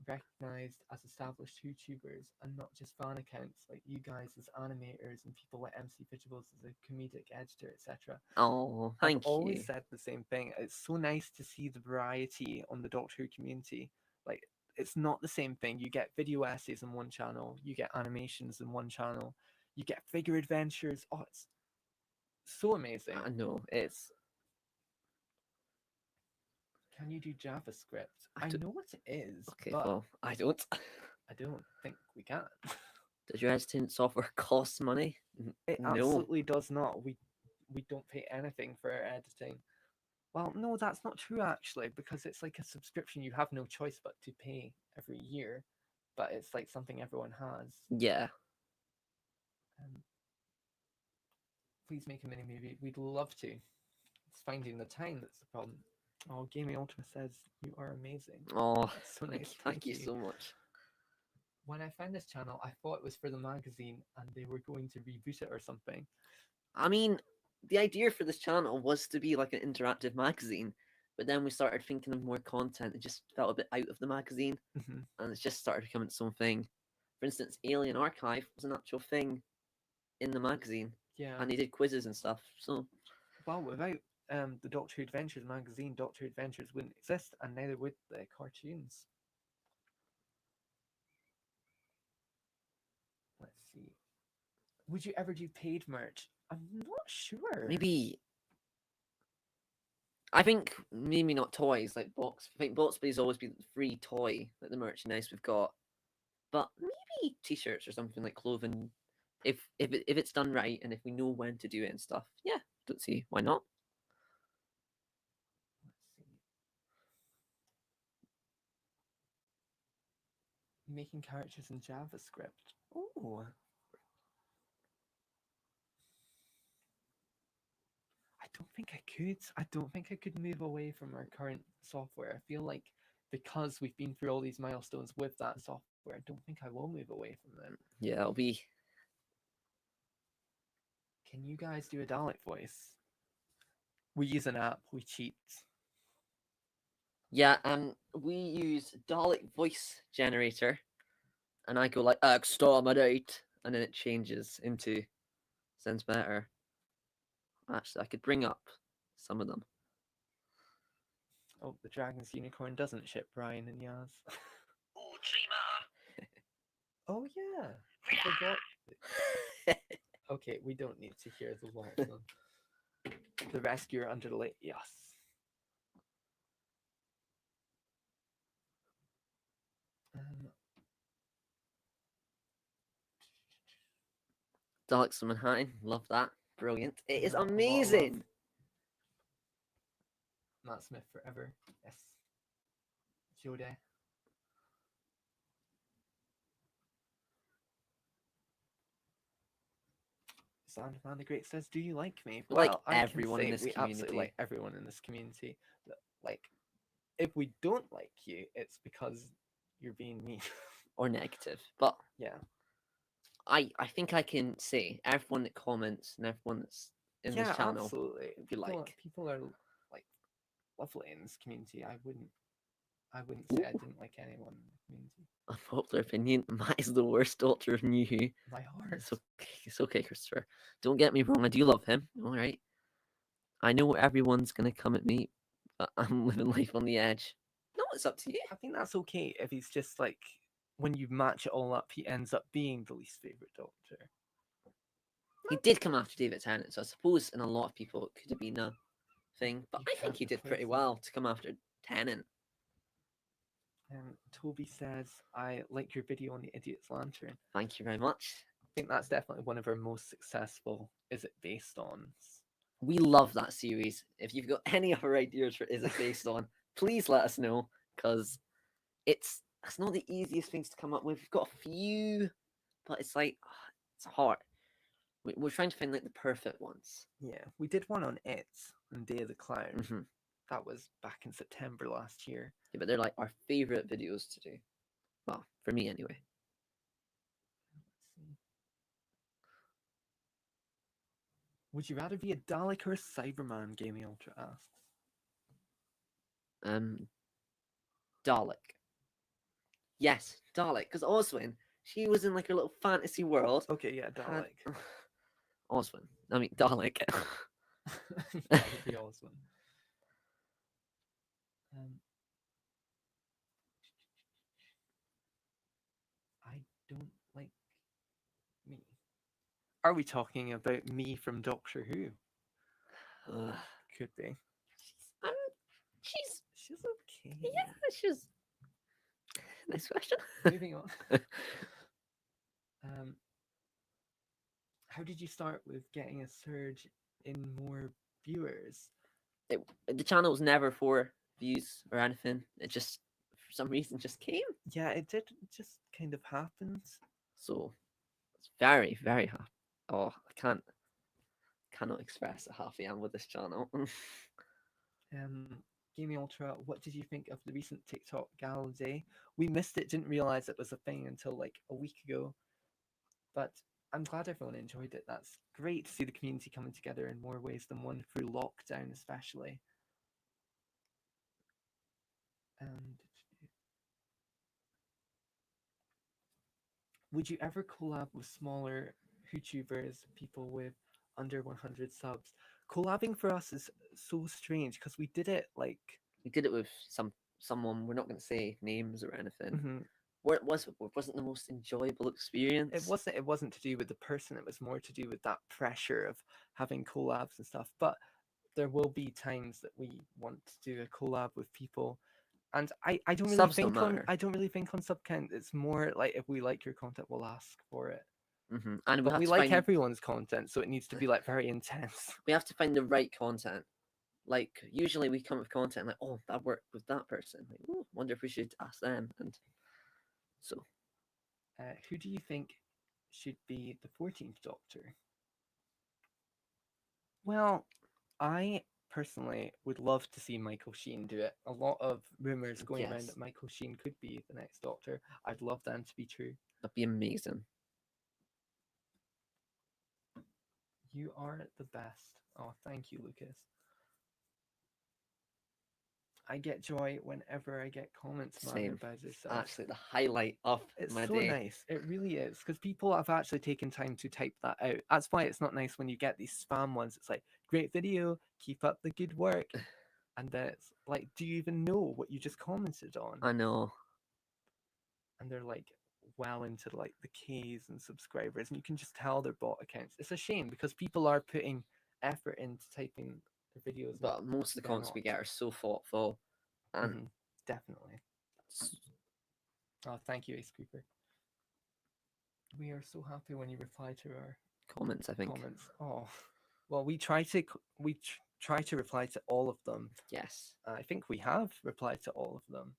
recognized as established YouTubers and not just fan accounts like you guys as animators and people like MC Visuals as a comedic editor, etc. Oh, I've thank always you. said the same thing. It's so nice to see the variety on the Doctor Who community. Like, it's not the same thing. You get video essays on one channel, you get animations in one channel, you get figure adventures. Oh, it's so amazing. I know it's. Can you do JavaScript? I I don't- know what it is, Okay, but well, I don't. I don't think we can. Does your editing software cost money? It No. absolutely does not. We don't pay anything for our editing. Well, no, that's not true actually, because it's like a subscription. You have no choice but to pay every year, but it's like something everyone has. Yeah. Um, please make a mini movie. We'd love to. It's finding the time that's the problem. Oh, Gaming Ultima says you are amazing. Oh, That's so thank nice. you, thank you so much. When I found this channel, I thought it was for the magazine and they were going to reboot it or something. I mean, the idea for this channel was to be like an interactive magazine, but then we started thinking of more content. It just felt a bit out of the magazine, Mhm. and it's just started becoming its own thing. For instance, Alien Archive was an actual thing in the magazine, Yeah. and they did quizzes and stuff. So Well, without the Doctor Who Adventures magazine, Doctor Who Adventures wouldn't exist, and neither would the cartoons. Let's see. Would you ever do paid merch? I'm not sure. maybe I think maybe not toys like box. I think box please always be the free toy like the merchandise we've got, but maybe t-shirts or something like clothing. If it's done right and if we know when to do it and stuff, yeah, don't see why not. Let's see. Making characters in JavaScript. Oh. I don't think I could. I don't think I could move away from our current software. I feel like because we've been through all these milestones with that software, I don't think I will move away from them. Yeah, it'll be. Can you guys do a Dalek voice? We use an app, we cheat. Yeah, we use Dalek voice generator, and I go like exterminate, and then it changes into sounds better. Actually, I could bring up some of them. Oh, the Dragon's Unicorn doesn't ship Brian and Yaz. Oh yeah, I forgot. Okay, we don't need to hear the lot of them. The Rescuer Under the Lake, yes. Dalek Summon High, love that. Brilliant. It is Yeah, a lot of love. amazing. Matt Smith forever, yes. Jode. Sandman the Great says, "Do you like me?" We like Well, I everyone in can this say we absolutely community. like everyone in this community. Like, if we don't like you, it's because you're being mean. Or negative. But Yeah. I think I can say everyone that comments and everyone that's in Yeah, this channel. absolutely. you People, like. people are like lovely in this community. I wouldn't say I didn't like anyone in the community. Unpopular opinion, Matt is the worst Doctor of New Who. My heart. It's okay, Christopher. Don't get me wrong, I do love him. All right. I know everyone's gonna come at me, but I'm living life on the edge. No, it's up to you. I think that's okay if he's just like when you match it all up, he ends up being the least favorite Doctor. He did come after David Tennant, so I suppose in a lot of people it could have been a thing. But You I think can't he did pretty replace him. well to come after Tennant. Toby says, "I like your video on the Idiot's Lantern." Thank you very much. I think that's definitely one of our most successful. Is it based on? We love that series. If you've got any other ideas for is it based on, please let us know because it's not the easiest things to come up with. We've got a few, but it's like it's hard. We're trying to find like the perfect ones. Yeah, we did one on It and Day of the Clown. Hmm. That was back in September last year. Yeah, but they're like our favorite videos to do. Well, for me anyway. Let's see. Would you rather be a Dalek or a Cyberman? Gaming Ultra asks. Dalek. Yes, Dalek. Because Oswin, she was in like a little fantasy world. Okay, yeah, had- Dalek. Oswin. I mean Dalek. That would be awesome. I don't like me. Are we talking about me from Doctor Who? Ugh. Could be. Um, she's She's okay. yeah, she's. Next question. Moving on. How did you start with getting a surge in more viewers? The channel was never for views or anything. It just for some reason just came. Yeah, it did. It just kind of happened. So it's very, very happy. Oh, cannot express how happy I am with this channel. Gaming Ultra, what did you think of the recent TikTok Gal Day? We missed it, didn't realize it was a thing until like a week ago. But I'm glad everyone enjoyed it. That's great to see the community coming together in more ways than one through lockdown, especially. And would you ever collab with smaller YouTubers, people with under 100 subs? Collabing for us is so strange because we did it like We did it with someone. We're not going to say names or anything. mhm. Where it wasn't the most enjoyable experience. It wasn't to do with the person, it was more to do with that pressure of having collabs and stuff. But there will be times that we want to do a collab with people. And I don't really Subs don't think on matter. I don't really think on sub count. It's more like if we like your content, we'll ask for it. And we But have we to like find everyone's content, so it needs to be like very intense. we have to find the right content. Like usually we come with content like, oh, that worked with that person. Like, oh, wonder if we should ask them. And so Who do you think should be the 14th Doctor? Well, I personally would love to see Michael Sheen do it. A lot of rumors going around Yes. that Michael Sheen could be the next Doctor. I'd love them to be true. that'd be amazing. You are the best. Oh, thank you, Lucas. I get joy whenever I get comments Same. about yourself. Actually, the highlight of It's my so day. nice. It really is because people have actually taken time to type that out. That's why it's not nice when you get these spam ones. It's like, great video, keep up the good work. And then it's like, do you even know what you just commented on? I know. And they're like well into like the Ks and subscribers, and you can just tell they're bot accounts. It's a shame because people are putting effort into typing their videos. But most of the they're comments we not. get are so thoughtful. And Mhm, definitely. Oh, thank you, Ace Creeper. We are so happy when you reply to our comments, I think. comments. Oh, well, we try to try to reply to all of them. Yes. I think we have replied to all of them.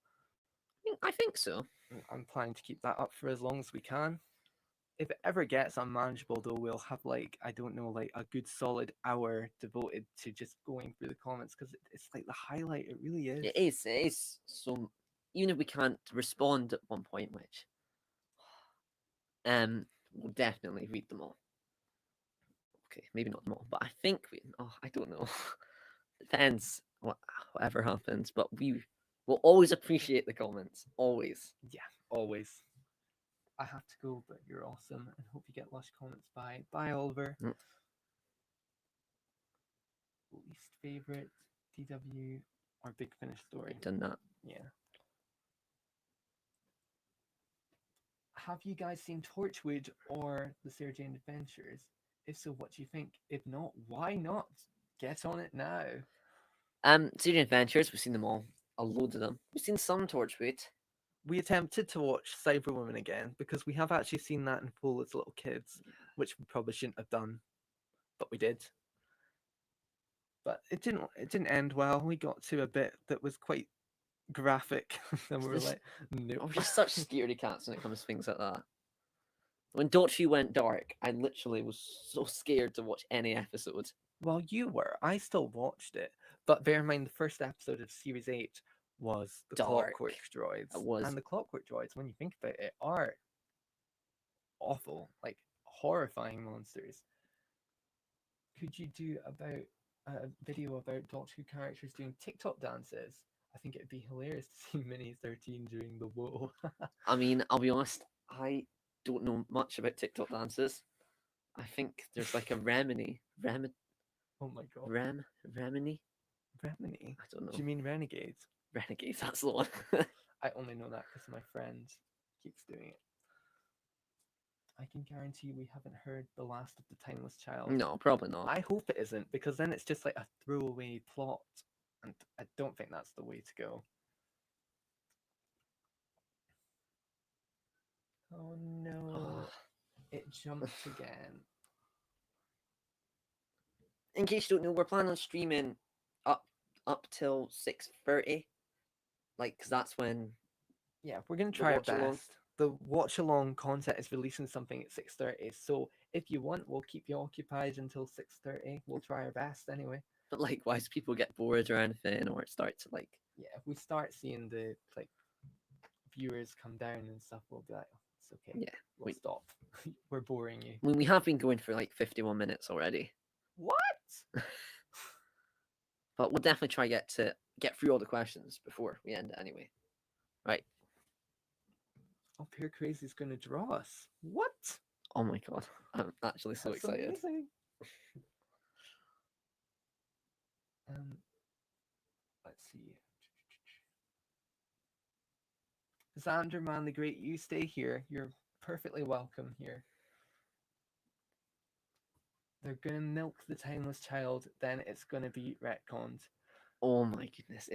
I think so. I'm planning to keep that up for as long as we can. If it ever gets unmanageable, though, we'll have like, I don't know, like a good solid hour devoted to just going through the comments because it's like the highlight. It really is. It is. It is. So even if we can't respond at one point, which we'll definitely read them all. Okay, maybe not them all, but I think we. Oh, I don't know. Depends whatever happens, but we will always appreciate the comments. Always. Yeah, always. I have to go, but you're awesome and hope you get lush comments. Bye. Bye, Oliver. Mm. Least favorite DW or Big Finish story? Done that. Yeah. Have you guys seen Torchwood or The Sarah Jane Adventures? If so, what do you think? If not, why not? Get on it now. Syrian Adventures, we've seen them all. A load of them. We've seen some Torchwood. We attempted to watch Cyberwoman again because we have actually seen that in full as little kids, which we probably shouldn't have done, but we did. But it didn't end well. We got to a bit that was quite graphic, and we were This- like, no. We're just such scaredy cats when it comes to things like that. When Doctor Who went dark, I literally was so scared to watch any episode. Well, you were. I still watched it, but bear in mind the first episode of Series 8 was the Dark. Clockwork Droids. It was. And the Clockwork Droids, when you think about it, are awful, like horrifying monsters. Could you do about a video about Doctor Who characters doing TikTok dances? I think it'd be hilarious to see Minnie 13 doing the whoa. I mean, I'll be honest, I don't know much about TikTok dances. I think there's like a Remini. Oh my god. Remini? Remini? I don't know. Do you mean Renegades? Renegades, that's the one. I only know that because my friend keeps doing it. I can guarantee we haven't heard the last of the Timeless Child. No, probably not. I hope it isn't, because then it's just like a throwaway plot, and I don't think that's the way to go. Oh no, it jumped again. In case you don't know, we're planning on streaming up till 6:30. Like, 'cause that's when Yeah, we're gonna try our watch-along. best. The watch along content is releasing something at 6:30, so if you want, we'll keep you occupied until 6:30. We'll try our best anyway. But likewise, people get bored or anything, or it starts to like. Yeah, if we start seeing the like viewers come down and stuff, we'll be like, oh, it's okay. Yeah, we'll we- stop. We're boring you. I mean, we have been going for like 51 minutes already, What? but we'll definitely try get through all the questions before we end it anyway. Right. Oh, Pure Crazy's gonna draw us. What? Oh my god, I'm actually so That's excited. amazing. Let's see. Xanderman the Great, you stay here. You're perfectly welcome here. They're gonna milk the Timeless Child, then it's gonna be retconned. Oh my goodness,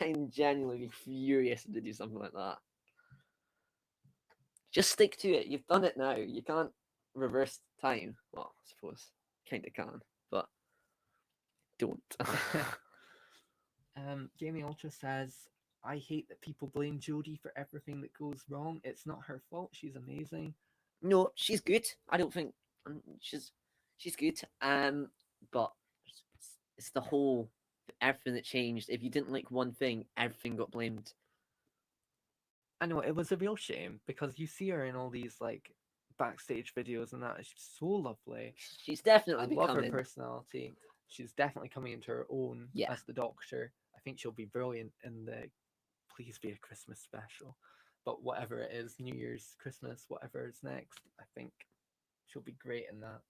I'm genuinely furious to do something like that. Just stick to it. You've done it now. You can't reverse time. Well, I suppose kind of can, but don't. Jamie Ultra says, I hate that people blame Jodie for everything that goes wrong. It's not her fault. She's amazing. No, she's good. I don't think she's good. But it's the whole everything that changed. If you didn't like one thing, everything got blamed. I know, it was a real shame because you see her in all these like backstage videos and that. She's so lovely. She's I definitely love her becoming. personality. She's definitely coming into her own Yeah. as the Doctor. I think she'll be brilliant in the Please Be a Christmas special. But whatever it is, New Year's, Christmas, whatever is next, I think she'll be great in that.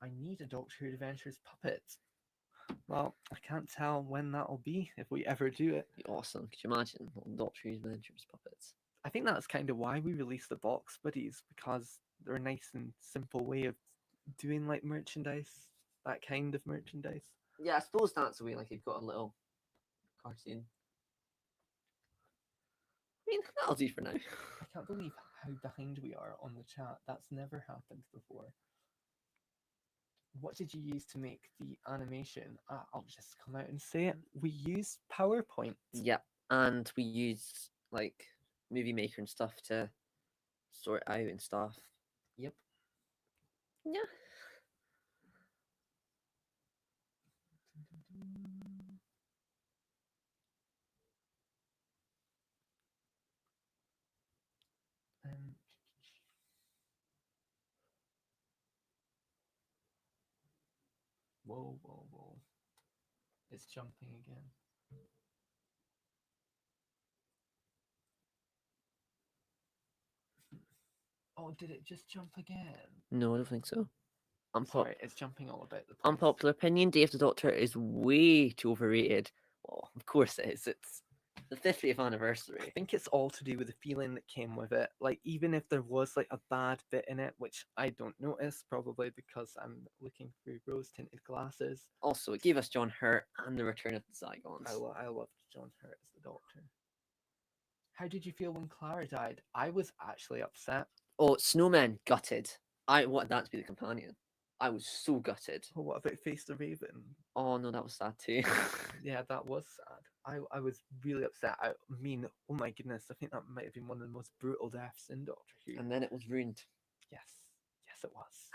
I need a Doctor Who Adventures puppet. Well, I can't tell when that'll be if we ever do it. Be awesome. Could you imagine little Doctor Who's Adventures puppets? I think that's kind of why we released the box buddies, because they're a nice and simple way of doing like merchandise, that kind of merchandise. Yeah, I suppose that's the way. Like you've got a little cartoon. I mean, that'll do for now. I can't believe how behind we are on the chat. That's never happened before. What did you use to make the animation? I'll just come out and say it. We used PowerPoint. Yep, and we use like Movie Maker and stuff to sort it out and stuff. Yep. Yeah. Um, whoa, whoa, whoa. It's jumping again. Oh, did it just jump again? No, I don't think so. Sorry, it's jumping all about the place. Unpopular opinion: Day of the Doctor is way too overrated. Well, of course it is. It's the 50th I anniversary. think it's all to do with the feeling that came with it. Like, even if there was like a bad bit in it, which I don't notice, probably because I'm looking through rose-tinted glasses. Also, it gave us John Hurt and the Return of the Zygons. I loved John Hurt as the Doctor. How did you feel when Clara died? I was actually upset. Oh, Snowman gutted. I wanted that to be the companion. I was so gutted. Oh, what about Face the Raven? Oh no, that was sad too. Yeah, that was sad. I was really upset. I mean, oh my goodness, I think that might have been one of the most brutal deaths in Doctor Who. And then it was ruined. Yes, yes, it was.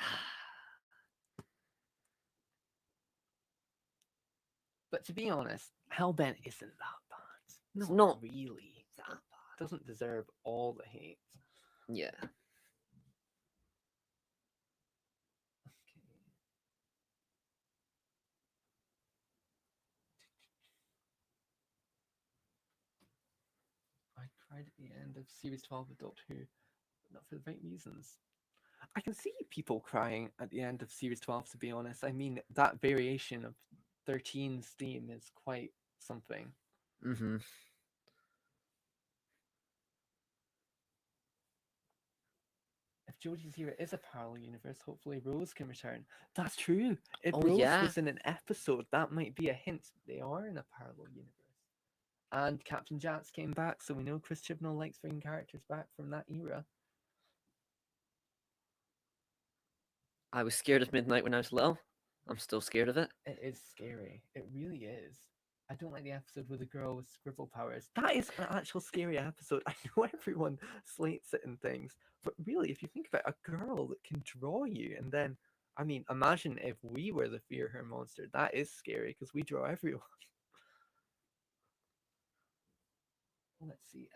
But to be honest, Hellbent isn't that bad. It's Not not really. that bad. Doesn't deserve all the hate. Yeah. Okay. I cried at the end of series 12 of Doctor Who, but not for the right reasons. I can see people crying at the end of series 12, to be honest. I mean, that variation of 13's theme is quite something. Mm-hmm. If Jodie's here is a parallel universe, hopefully Rose can return. That's true. If Oh, Rose yeah. was in an episode, that might be a hint they are in a parallel universe. And Captain Jats came back, so we know Chris Chibnall likes bringing characters back from that era. I was scared of Midnight when I was little. I'm still scared of it. It is scary. It really is. I don't like the episode with the girl with scribble powers. That is an actual scary episode. I know everyone slates it and things, but really, if you think about a girl that can draw you, and then, I mean, imagine if we were the Fear Her monster. That is scary because we draw everyone. Let's see.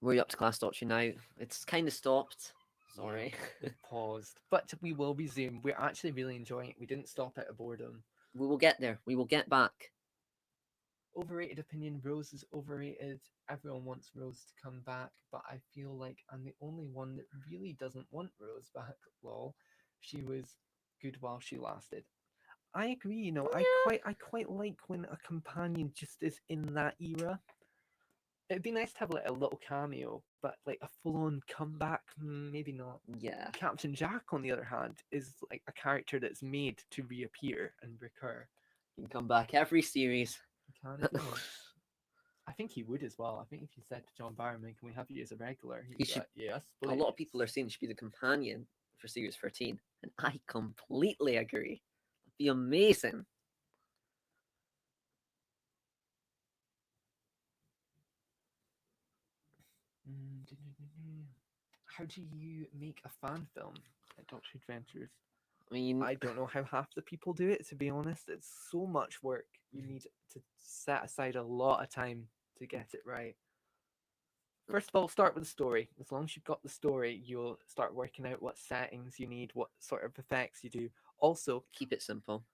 We're up to Class Doctor now. It's kind of stopped. Sorry. It paused, but we will resume. We're actually really enjoying it. We didn't stop out of boredom. We will get there. We will get back. Overrated opinion, Rose is overrated. Everyone wants Rose to come back, but I feel like I'm the only one that really doesn't want Rose back. Lol. She was good while she lasted. I agree, you know, I quite like when a companion just is in that era. It'd be nice to have like a little cameo, but like a full-on comeback, maybe not. Yeah. Captain Jack, on the other hand, is like a character that's made to reappear and recur. He can come back every series. Can if he wants. I think he would as well. I think if you said to John Barrowman, "Can we have you as a regular?" He'd He be should- like, "Yes." A lot of people are please." saying he should be the companion for series 13, and I completely agree. It'd be amazing. How do you make a fan film at Doctor Who Adventures? I mean, I don't know how half the people do it, to be honest. It's so much work. You need to set aside a lot of time to get it right. First of all, start with the story. As long as you've got the story, you'll start working out what settings you need, what sort of effects you do. Also, keep it simple.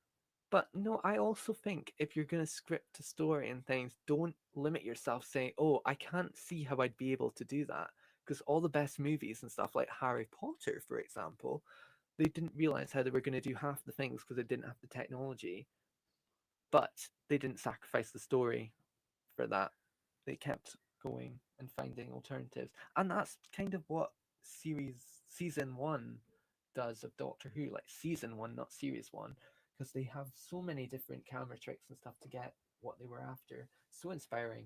but no, I also think if you're going to script a story and things, don't limit yourself saying, oh, I can't see how I'd be able to do that. Because all the best movies and stuff like Harry Potter, for example, they didn't realize how they were going to do half the things because they didn't have the technology. But they didn't sacrifice the story for that. They kept going and finding alternatives. And that's kind of what season one does of Doctor Who, like season one, not series one, because they have so many different camera tricks and stuff to get what they were after. So inspiring.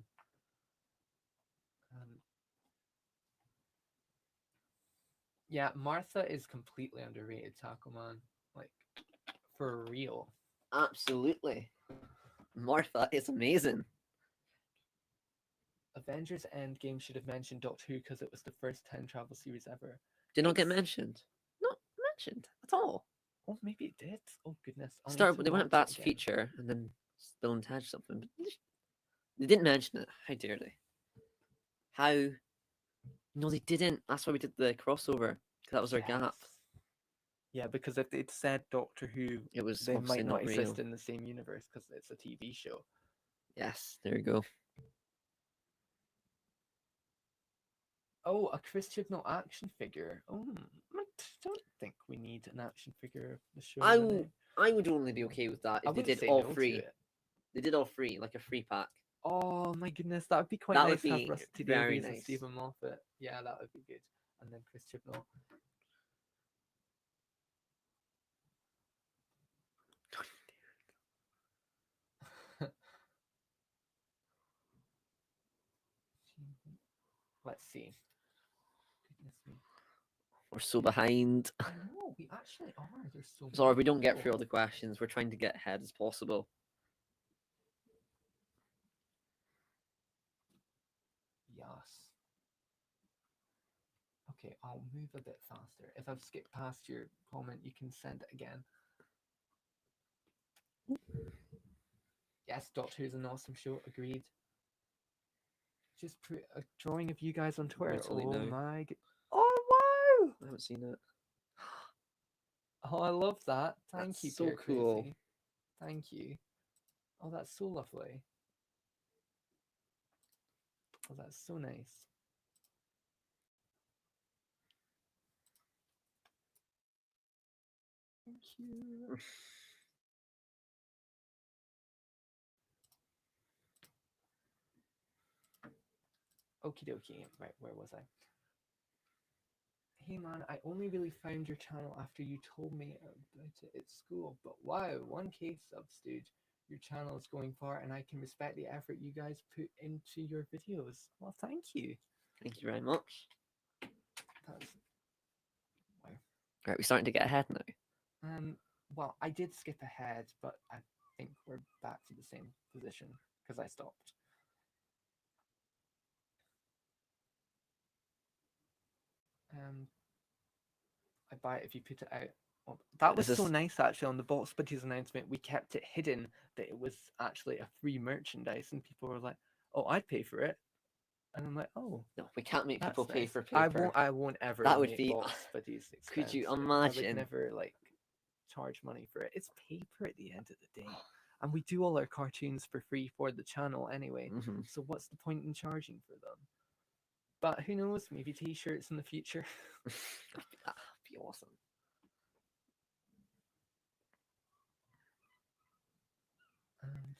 Yeah, Martha is completely underrated, Taco Man. Like, for real. Absolutely. Martha is amazing. Avengers Endgame should have mentioned Doctor Who because it was the first time travel series ever. Did not get It's- mentioned. Not mentioned at all. Oh, maybe it did. Oh, goodness. I'll need Start. to They went watch back it to again. future and then Bill and Ted something. But they didn't mention it. How dare they? How? No, they didn't. That's why we did the crossover. 'Cause that was our gap. Yes. Yeah, because if they'd said Doctor Who, It was they obviously might not not exist real. in the same universe because it's a TV show. Yes, there you go. Oh, a Chris Chibnall action figure. Oh, I don't think we need an action figure of the show. I now. w- I would only be okay with that I if they wouldn't did say all no to three. it. They did all three, like a free pack. Oh my goodness, that would be quite That nice would to have be Rusty very Davies and nice. Stephen Moffat. Yeah, that would be good. And then Chris Chibnall. Let's see. Goodness me. We're so behind. I know, we actually are. There's so Sorry, many if we don't get through people. all the questions. We're trying to get ahead as possible. Yes. Okay, I'll move a bit faster. If I've skipped past your comment, you can send it again. Yes, Doctor Who's an awesome show. Agreed. Just put a drawing of you guys on Twitter. Literally Oh now. my god. Oh wow! I haven't seen it. Oh, I love that. Thank That's you, so Peter cool. Crazy. Thank you. Oh, that's so lovely. Oh, that's so nice. Thank you. Okie dokie. Right, where was I? Hey man, I only really found your channel after you told me about it at school, but wow, 1K subs, dude. Your channel is going far, and I can respect the effort you guys put into your videos. Well, thank you. Thank you very much. That's wow. Right, we're starting to get ahead now. Well, I did skip ahead, but I think we're back to the same position because I stopped. I buy it if you put it out. Oh, that was Is so this- nice actually on the Box Buddies announcement. We kept it hidden that it was actually a free merchandise, and people were like, "Oh, I'd pay for it," and I'm like, "Oh, No, we can't make that's people pay nice." for paper. I won't ever That would make be- Box Buddies Could you expensive. I would imagine? never like charge money for it. It's paper at the end of the day, and we do all our cartoons for free for the channel anyway. Mhm. So what's the point in charging for them? But who knows? Maybe T-shirts in the future. That'd be awesome. And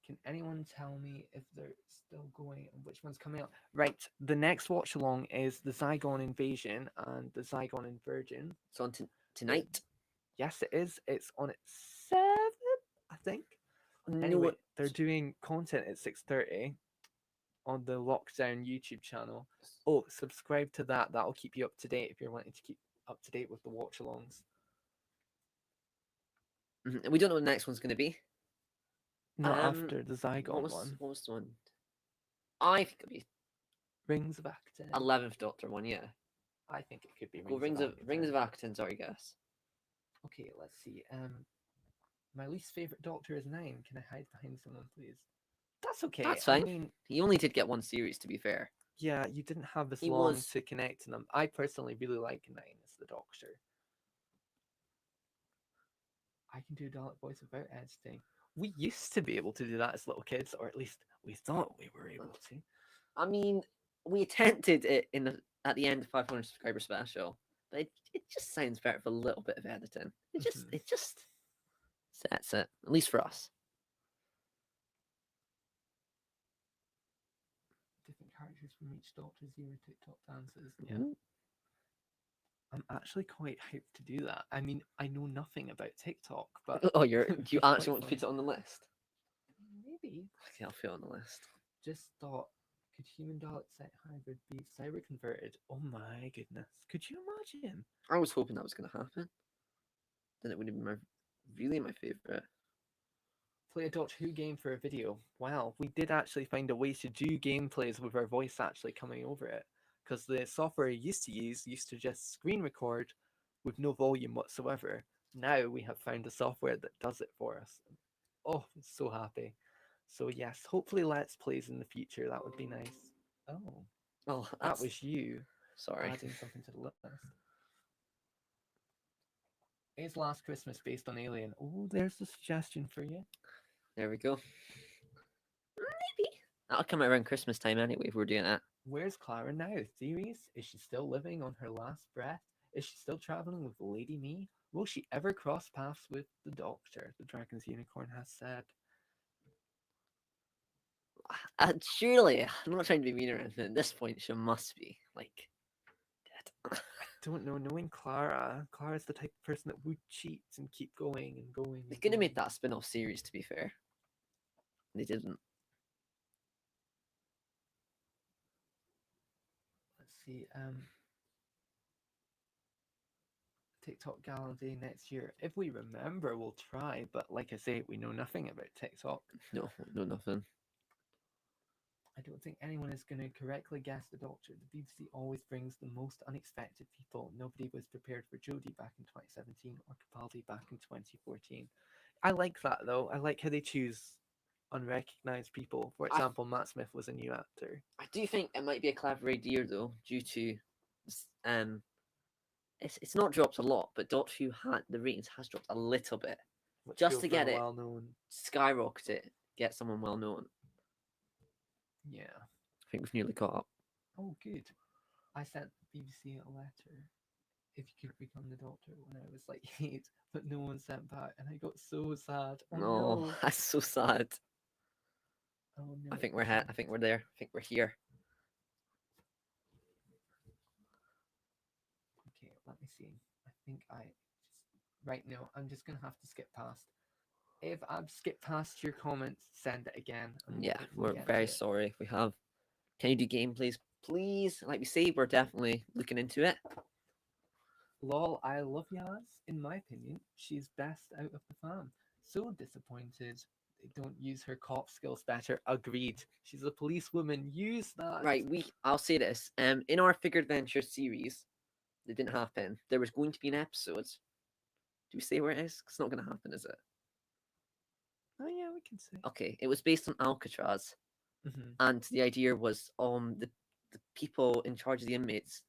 can anyone tell me if they're still going and which one's coming out? Right, the next watch along is the Zygon Invasion and the Zygon Inversion. So on tonight. Yes, it is. It's on at 7, I think. No, Anyway, they're doing content at 6:30 on the Lockdown YouTube channel. Oh, subscribe to that. That'll keep you up to date if you're wanting to keep up to date with the watch alongs. Mhm, we don't know what the next one's going to be. Not Um, after the Zygon What one. was the one? I think it'll be Rings of Akaten. 11th Doctor one. Yeah. I think it could be Go Rings of Akaten. Akaten. Sorry, guess. Okay, let's see. My least favorite Doctor is 9. Can I hide behind someone, please? That's okay. That's I fine. mean, He only did get one series, to be fair. yeah, you didn't have this He long was- to connect to them. I personally really like 9 as the Doctor. I can do Dalek voice without editing. We used to be able to do that as little kids, or at least we thought we were able to. I mean, we attempted it at the end of 500 subscriber special, but it just sounds better with a little bit of editing. Mhm. It just sets it, at least for us. Different characters from each Doctor Zero TikTok dances. Yeah. Ooh. I'm actually quite hyped to do that. I mean, I know nothing about TikTok, but Oh, do you it's quite actually want to fun. put it on the list? Maybe. Okay, I'll put it on the list. Just thought, could human Dalek set hybrid be cyber converted? Oh my goodness. Could you imagine? I was hoping that was going to happen. Then it would have been really my favorite. Play a Doctor Who game for a video. Wow, we did actually find a way to do gameplays with our voice actually coming over it. Because the software I used to use used to just screen record with no volume whatsoever. Now we have found a software that does it for us. Oh, I'm so happy. So yes, hopefully Let's Plays in the future. That would be nice. Oh, Oh, that was you sorry. adding something to the list. Is Last Christmas based on Alien? Oh, there's a suggestion for you. There we go. Maybe that'll come out around Christmas time anyway. If we're doing that. Where's Clara now? Theories? Is she still living on her last breath? Is she still traveling with Lady Me? Will she ever cross paths with the Doctor? The Dragon's Unicorn has said. Surely, I'm not trying to be mean or anything. At this point, she must be like dead. Don't know. Knowing Clara, Clara's the type of person that would cheat and keep going and going. They and could have made going. that a spin-off series. To be fair, they didn't. see. TikTok Gala Day next year. If we remember, we'll try. But like I say, we know nothing about TikTok. No, no, nothing. I don't think anyone is going to correctly guess the Doctor. The BBC always brings the most unexpected people. Nobody was prepared for Jodie back in 2017 or Capaldi back in 2014. I like that though. I like how they choose unrecognized people. For I- example, Matt Smith was a new actor. I do think it might be a clever idea though, due to it's not dropped a lot, but Doctor Who had the ratings has dropped a little bit. Let's Just go to for get a it. well-known. Skyrocket it, get someone well known. Yeah. I think we've nearly caught up. Oh, good. I sent the BBC a letter. If you could become the Doctor when I was like 8, but no one sent back, and I got so sad. Oh No, no. that's so sad. Oh no. I think we're I think we're there. I think we're here. Okay, let me see. I think I just right now. I'm just gonna have to skip past. If I've skipped past your comments, send it again. And we'll Yeah, hopefully we're get very to it. sorry if we have. Can you do gameplays, please? Like we say, we're definitely looking into it. Lol, I love Yaz. In my opinion, she's best out of the fam. So disappointed they don't use her cop skills better. Agreed. She's a policewoman. Use that. Right, I'll say this. In our Figure Adventure series, that didn't happen. There was going to be an episode. Do we say where it is? It's not going to happen, is it? Oh yeah, we can say. Okay, it was based on Alcatraz, Mhm. and the idea was the people in charge of the inmates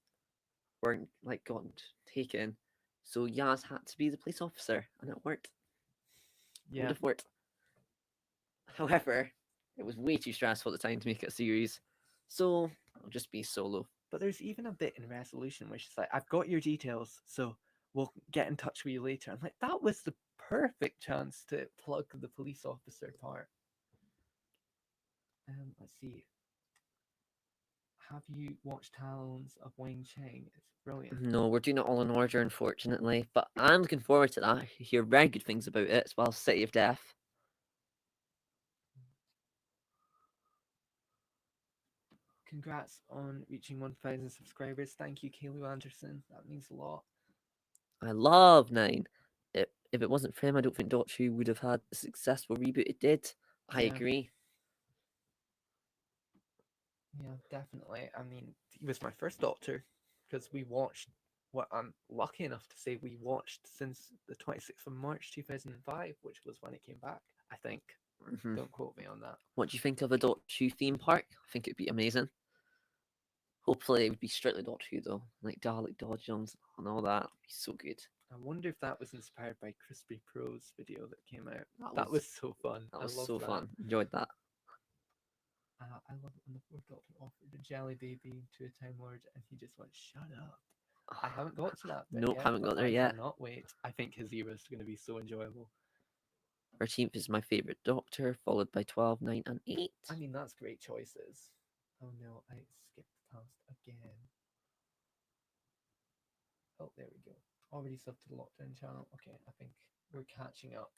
weren't like gotten taken, so Yaz had to be the police officer, and it worked. It would Yeah. have worked. However, it was way too stressful at the time to make it a series, so I'll just be solo. But there's even a bit in Resolution where she's like, I've got your details, so we'll get in touch with you later. I'm like, that was the perfect chance to plug the police officer part. Let's see. Have you watched Talons of Wayne Chang? It's brilliant. No, we're doing it all in order, unfortunately, but I'm looking forward to that. I hear very good things about it, as well as City of Death. Congrats on reaching 1,000 subscribers. Thank you, Kaylu Anderson. That means a lot. I love Nine. If it wasn't for him, I don't think Doctor Who would have had the successful reboot it did. I Yeah. agree. Yeah, definitely. I mean, he was my first Doctor because we watched what I'm lucky enough to say we watched since the 26th of March 2005, which was when it came back, I think. Mhm. Don't quote me on that. What do you think of a Doctor Who theme park? I think it'd be amazing. Hopefully, it would be strictly Doctor Who though, like Dalek Dodgems and all that. It'd be so good. I wonder if that was inspired by Crispy Pro's video that came out. That That was so fun. That I was love so that. fun. Enjoyed that. I love it when the fourth Doctor offered a jelly baby to a Time Lord and he just went, shut up. I haven't got to that bit Nope, yet, haven't but got there I yet. cannot wait. I think his era is going to be so enjoyable. 13th is my favourite Doctor, followed by 12, 9, and 8. I mean, that's great choices. Oh no, I skipped past again. Oh, there we go. Already subbed to the Lockdown channel. Okay, I think we're catching up.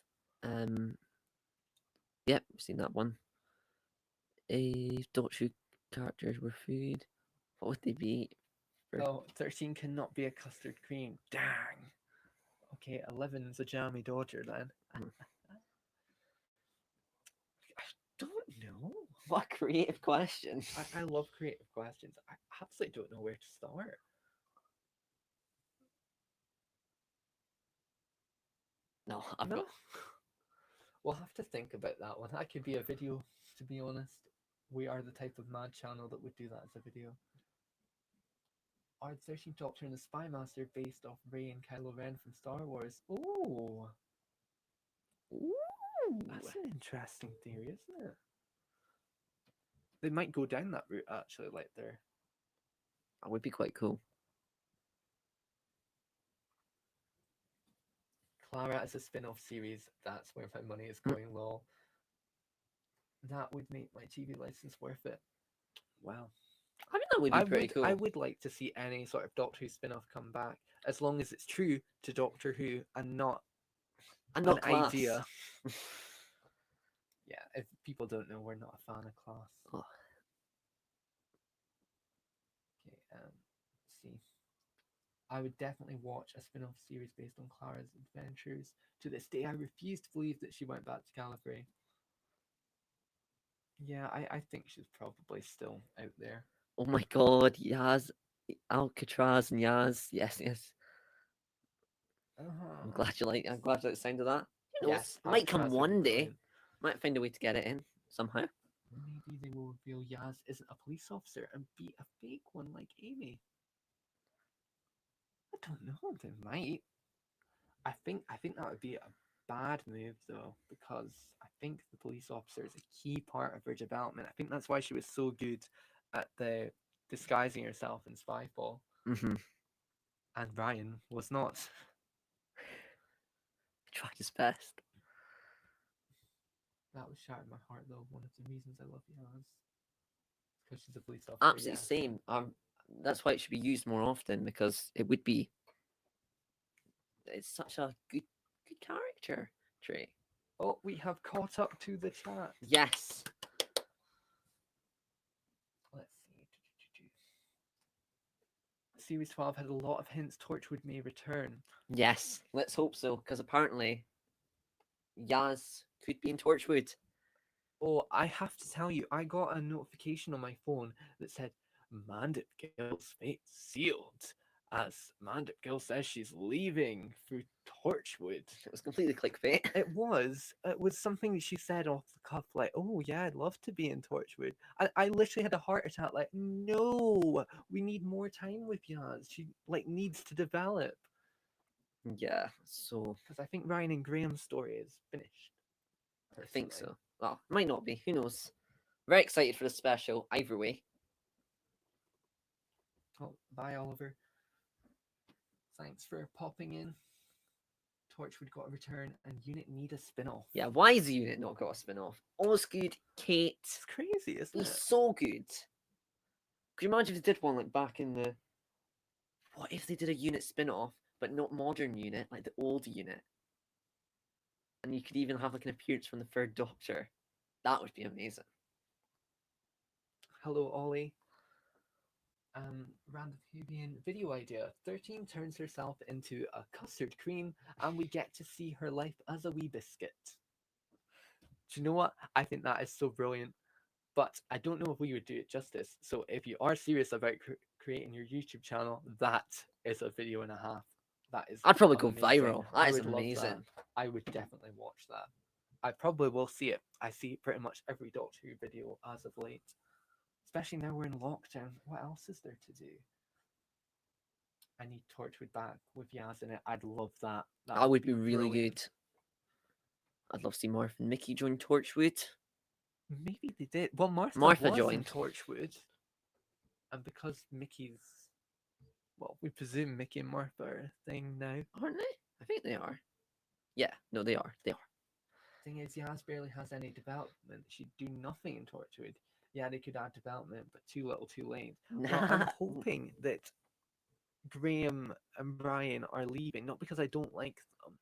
Yep, seen that one. If Doctor Who characters were food, what would they be? Oh, 13 cannot be a custard cream. Dang. Okay, 11's a jammy daughter then. Hmm. I don't know. What a creative question. I love creative questions. I absolutely don't know where to start. No, I've No. got. We'll have to think about that one. That could be a video, to be honest. We are the type of mad channel that would do that as a video. Are the 13th Doctor and the Spy Master based off Rey and Kylo Ren from Star Wars? Ooh, Ooh. that's an interesting theory, isn't it? They might go down that route actually, like they're. That would be quite cool. Clara as a spin-off series, that's where my money is going, lol. That would make my TV license worth it. Wow. I think that would be pretty cool. I would like to see any sort of Doctor Who spin-off come back, as long as it's true to Doctor Who and not and an not class. idea. Yeah, if people don't know, we're not a fan of class. Oh. Okay, see. I would definitely watch a spin-off series based on Clara's adventures. To this day, I refuse to believe that she went back to Gallifrey. Yeah, I think she's probably still out there. Oh my god, Yaz, Alcatraz and Yaz. Yes, yes. Uh-huh. I'm glad you like. I'm glad you like the sound of that. Who knows? Yes, It might come Alcatraz would be one day. brilliant. Might find a way to get it in somehow. Maybe they will reveal Yaz isn't a police officer and be a fake one like Amy. I don't know. They might. I think that would be a bad move though, because I think the police officer is a key part of her development. I think that's why she was so good at the disguising herself in Spyfall, Mm-hmm. and Ryan was not. Tried his best. That would shatter my heart though. One of the reasons I love Yaz, because she's a police officer. Absolutely Yeah. same. That's why it should be used more often because it would be. It's such a good character trait. Oh, we have caught up to the chat. Yes. Let's see. Series 12 had a lot of hints Torchwood may return. Yes. Let's hope so because apparently, Yaz could be in Torchwood. Oh, I have to tell you, I got a notification on my phone that said Mandip Gill's fate sealed, as Mandip Gill says she's leaving for Torchwood. It was completely clickbait. It was something that she said off the cuff, like, "Oh yeah, I'd love to be in Torchwood." I literally had a heart attack, like, "No, we need more time with Yaz. She like needs to develop." Yeah. So Because I think Ryan and Graham's story is finished. I think personally. so. Well, might not be. Who knows? Very excited for the special. Either way. Oh, bye, Oliver. Thanks for popping in. Torchwood got a return, and Unit need a spin-off. Yeah. Why is the unit not got a spin off? Osgood, Kate. It's crazy, isn't He's it? so good. Could you imagine if they did one like back in the? What if they did a unit spin off, but not modern unit, like the old unit? And you could even have like an appearance from the Third Doctor. That would be amazing. Hello, Ollie. Random Fabian video idea. 13 turns herself into a custard cream, and we get to see her life as a wee biscuit. Do you know what? I think that is so brilliant. But I don't know if we would do it justice. So if you are serious about creating your YouTube channel, that is a video and a half. That is. I'd probably go amazing. viral. I That is would love that. amazing. I would definitely watch that. I probably will see it. I see pretty much every Doctor Who video as of late. Especially now we're in lockdown. What else is there to do? I need Torchwood back with Yaz in it. I'd love that. That would be really brilliant. good. I'd love to see Martha and Mickey join Torchwood. Maybe they did. Well, Martha Martha was in joined. Torchwood. And because Mickey's... Well, we presume Mickey and Martha are a thing now. Aren't they? I think they are. Yeah, no, they are. They are. Thing is, Yaz barely has any development. She'd do nothing in Torchwood. Yeah, they could add development, but too little, too late. Well, I'm hoping that Graham and Brian are leaving, not because I don't like them,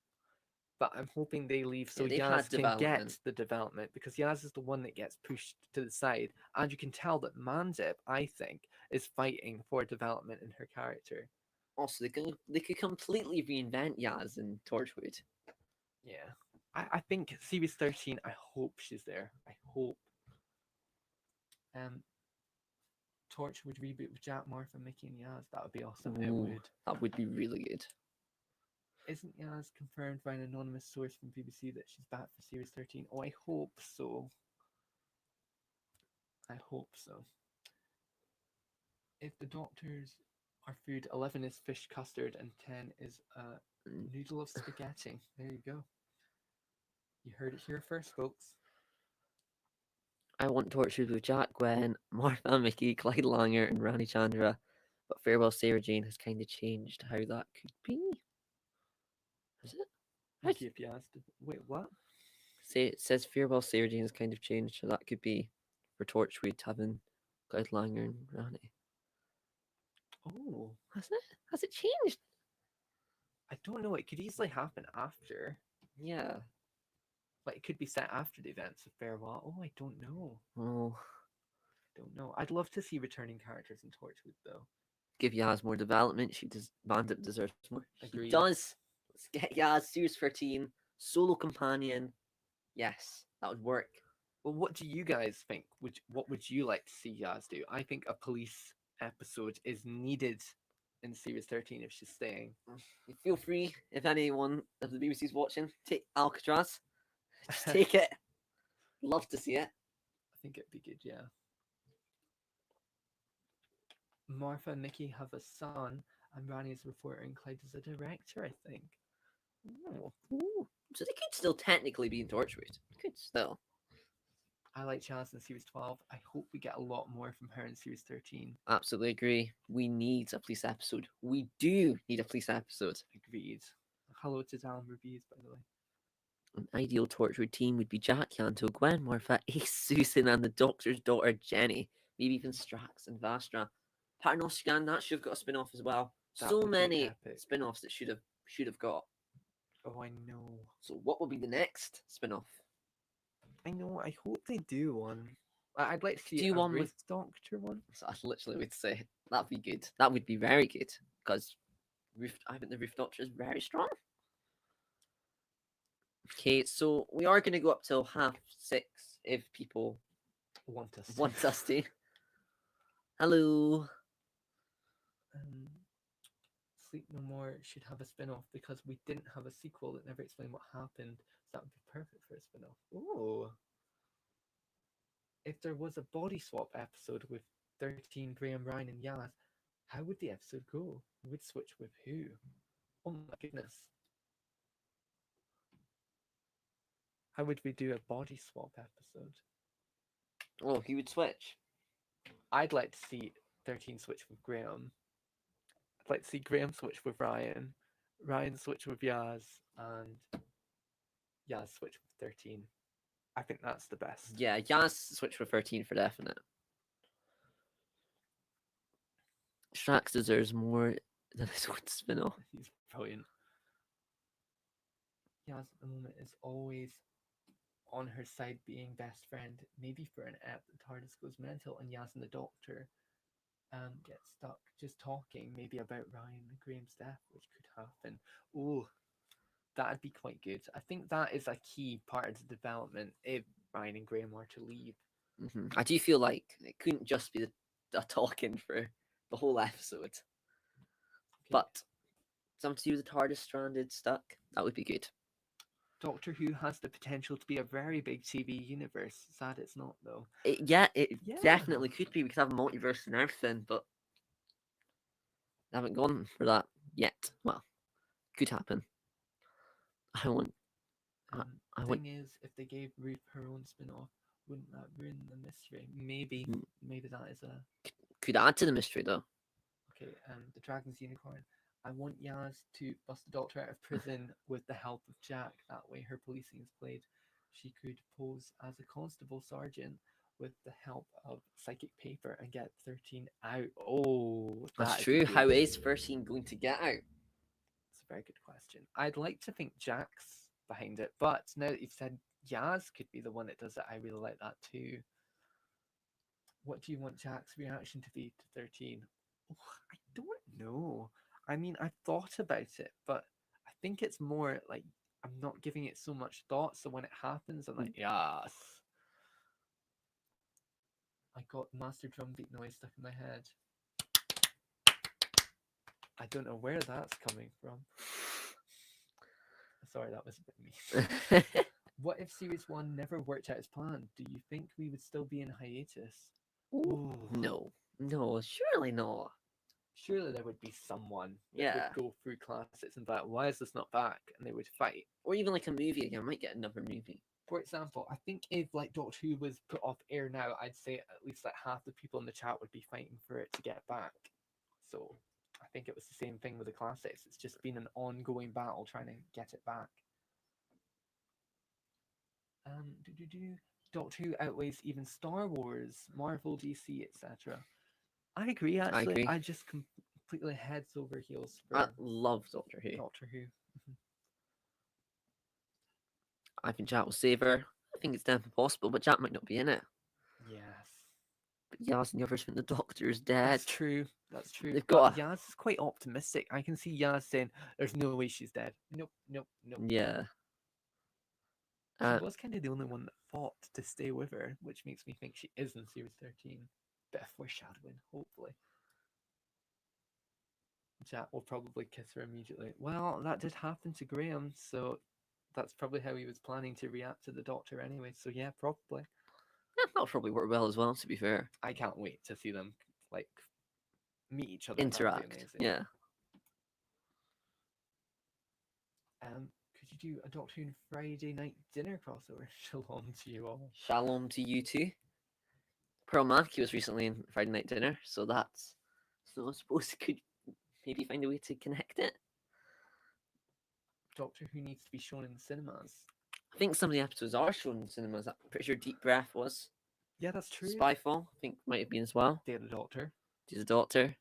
but I'm hoping they leave so they've Yaz had can get development. the development, because Yaz is the one that gets pushed to the side, and you can tell that Mandip, I think, is fighting for development in her character. Also, they could completely reinvent Yaz in Torchwood. Yeah. I think Series 13, I hope she's there. I hope. Torchwood reboot with Jack, Martha, Mickey, and Yaz. That would be awesome. It Ooh, would. That would be really good. Isn't Yaz confirmed by an anonymous source from BBC that she's back for Series 13? Oh, I hope so. I hope so. If the Doctors are food, 11 is fish custard, and 10 is a noodle of spaghetti. There you go. You heard it here first, folks. I want Torchwood with Jack, Gwen, Martha, Mickey, Clyde Langer, and Rani Chandra. But Farewell Sarah Jane has kind of changed how that could be. Is it? Mickey, if you asked. Wait, what? It says Farewell Sarah Jane has kind of changed, so that could be for Torchwood having Clyde Langer and Rani. Oh, Has it? Has it changed? I don't know. It could easily happen after. Yeah. Like, it could be set after the events of Farewell. Oh, I don't know. Oh. Don't know. I'd love to see returning characters in Torchwood, though. Give Yaz more development. Bandit deserves more. She Agreed. does. Let's get Yaz Series 13 solo companion. Yes, that would work. Well, what do you guys think? What would you like to see Yaz do? I think a police episode is needed in Series 13 if she's staying. Feel free, if anyone of the BBC's watching, take Alcatraz. Just take it. Love to see it. I think it'd be good, yeah. Martha and Nikki have a son, and Rani is reporting Clyde is a director, I think. Ooh. So they could still technically be in Torchwood. Could still. I like Jazz in Series 12. I hope we get a lot more from her in Series 13. Absolutely agree. We need a police episode. We do need a police episode. Agreed. Hello to Dan Reviews, by the way. An ideal Torchwood team would be Jack, Yanto, Gwen, Martha, Ace, Susan, and the Doctor's daughter, Jenny. Maybe even Strax and Vastra. Paternoster, that should have got a spin off as well. That So would be many epic. spin offs that should have got. Oh, I know. So, what will be the next spin off? I know. I hope they do one. I'd like to see Do a one with- Ruth Doctor one. So I literally would say that'd be good. That would be very good because I think the Roof Doctor is very strong. Okay, so we are going to go up till 6:30 if people Want us to. want us to. Hello. Sleep No More should have a spin-off because we didn't have a sequel that never explained what happened. So that would be perfect for a spin-off. Oh. If there was a body swap episode with 13, Graham, Ryan, and Yaz, how would the episode go? Who would switch with who? Oh my goodness. How would we do a body swap episode? Oh, he would switch. I'd like to see 13 switch with Graham. I'd like to see Graham switch with Ryan, Ryan switch with Yaz, and Yaz switch with 13. I think that's the best. Yeah, Yaz switch for 13 for definite. Strax deserves more than his own spin off. He's brilliant. Yaz at the moment is always on her side being best friend. Maybe for an ep, the TARDIS goes mental and Yaz and the Doctor get stuck just talking maybe about Ryan and Graham's death, which could happen. Oh, that'd be quite good. I think that is a key part of the development if Ryan and Graham were to leave. I do feel like it couldn't just be the talking for the whole episode. Okay. But something to do with the TARDIS stranded, stuck, that would be good. Doctor Who has the potential to be a very big TV universe. Sad it's not, though. It Yeah. definitely could be. We could have a multiverse and everything, but they haven't gone for that yet. Well, could happen. I want. I Thing want. is, if they gave Ruth her own spin-off, wouldn't that ruin the mystery? Maybe, Mm. maybe that is a Could add to the mystery though. okay. The Dragon's Unicorn. I want Yaz to bust the Doctor out of prison with the help of Jack. That way, her policing is played. She could pose as a constable sergeant with the help of psychic paper and get 13 out. Oh, That's that'd true. be How good. is 13 going to get out? It's a very good question. I'd like to think Jack's behind it, but now that you've said Yaz could be the one that does it, I really like that too. What do you want Jack's reaction to be to 13? Oh, I don't know. I mean, I've thought about it, but I think it's more like I'm not giving it so much thought. So when it happens, I'm like, yes. I got master drum beat noise stuck in my head. I don't know where that's coming from. Sorry, that was a bit mean. What if Series 1 never worked out as planned? Do you think we would still be in hiatus? Ooh. No, surely not. Surely there would be someone that Yeah. would go through classics and be like, why is this not back? And they would fight. Or even like a movie again. I might get another movie. For example, I think if like Doctor Who was put off air now, I'd say at least like half the people in the chat would be fighting for it to get back. So I think it was the same thing with the classics. It's just been an ongoing battle trying to get it back. Doctor Who outweighs even Star Wars, Marvel, DC, etc. I agree. Actually, agree. I just completely heads over heels for I love Doctor Who. Doctor Who. I think Jack will save her. I think it's definitely possible, but Jack might not be in it. Yes. But Yaz and the others think the Doctor is dead. That's true. That's true. They've But got Yaz is quite optimistic. I can see Yaz saying, "There's no way she's dead." Nope, nope, nope. Yeah. She Uh, was kind of the only one that fought to stay with her, which makes me think she is in series 13. Bit of foreshadowing, hopefully. Jack will probably kiss her immediately. Well, that did happen to Graham, so that's probably how he was planning to react to the Doctor anyway. So yeah, probably. that'll probably work well as well, to be fair. I can't wait to see them like meet each other. That would be Interact. amazing. Yeah. Could you do a Doctor Who and Friday night dinner crossover? Shalom to you all. Shalom to you too. Pearl Mackie was recently in Friday Night Dinner, so that's. So I suppose it could maybe find a way to connect it. Doctor Who needs to be shown in cinemas. I think some of the episodes are shown in cinemas. I'm pretty sure Deep Breath was. Yeah, that's true. Spyfall, I think, might have been as well. Day of the Doctor. She's a Doctor.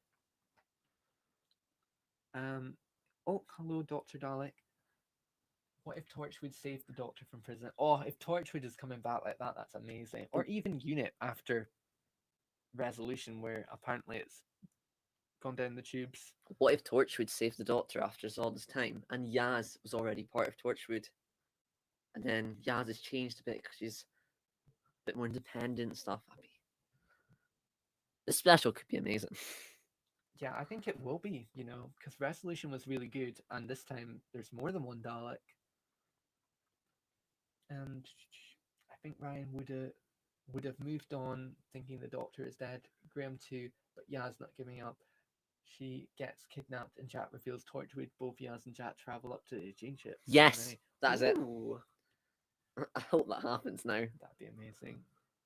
Oh, hello, Dr. Dalek. What if Torchwood saved the Doctor from prison? Oh, if Torchwood is coming back like that, that's amazing. Or even Unit after Resolution, where apparently it's gone down the tubes. What if Torchwood saved the Doctor after all this time, and Yaz was already part of Torchwood, and then Yaz has changed a bit because she's a bit more independent and stuff. This special could be amazing. Yeah, I think it will be, because Resolution was really good, and this time there's more than one Dalek. And I think Ryan would have moved on thinking the Doctor is dead. Graham too, but Yaz not giving up. She gets kidnapped and Jack reveals Torchwood. Both Yaz and Jack travel up to the Gene ship. Yes, that is it. Ooh, I hope that happens now. that'd be amazing.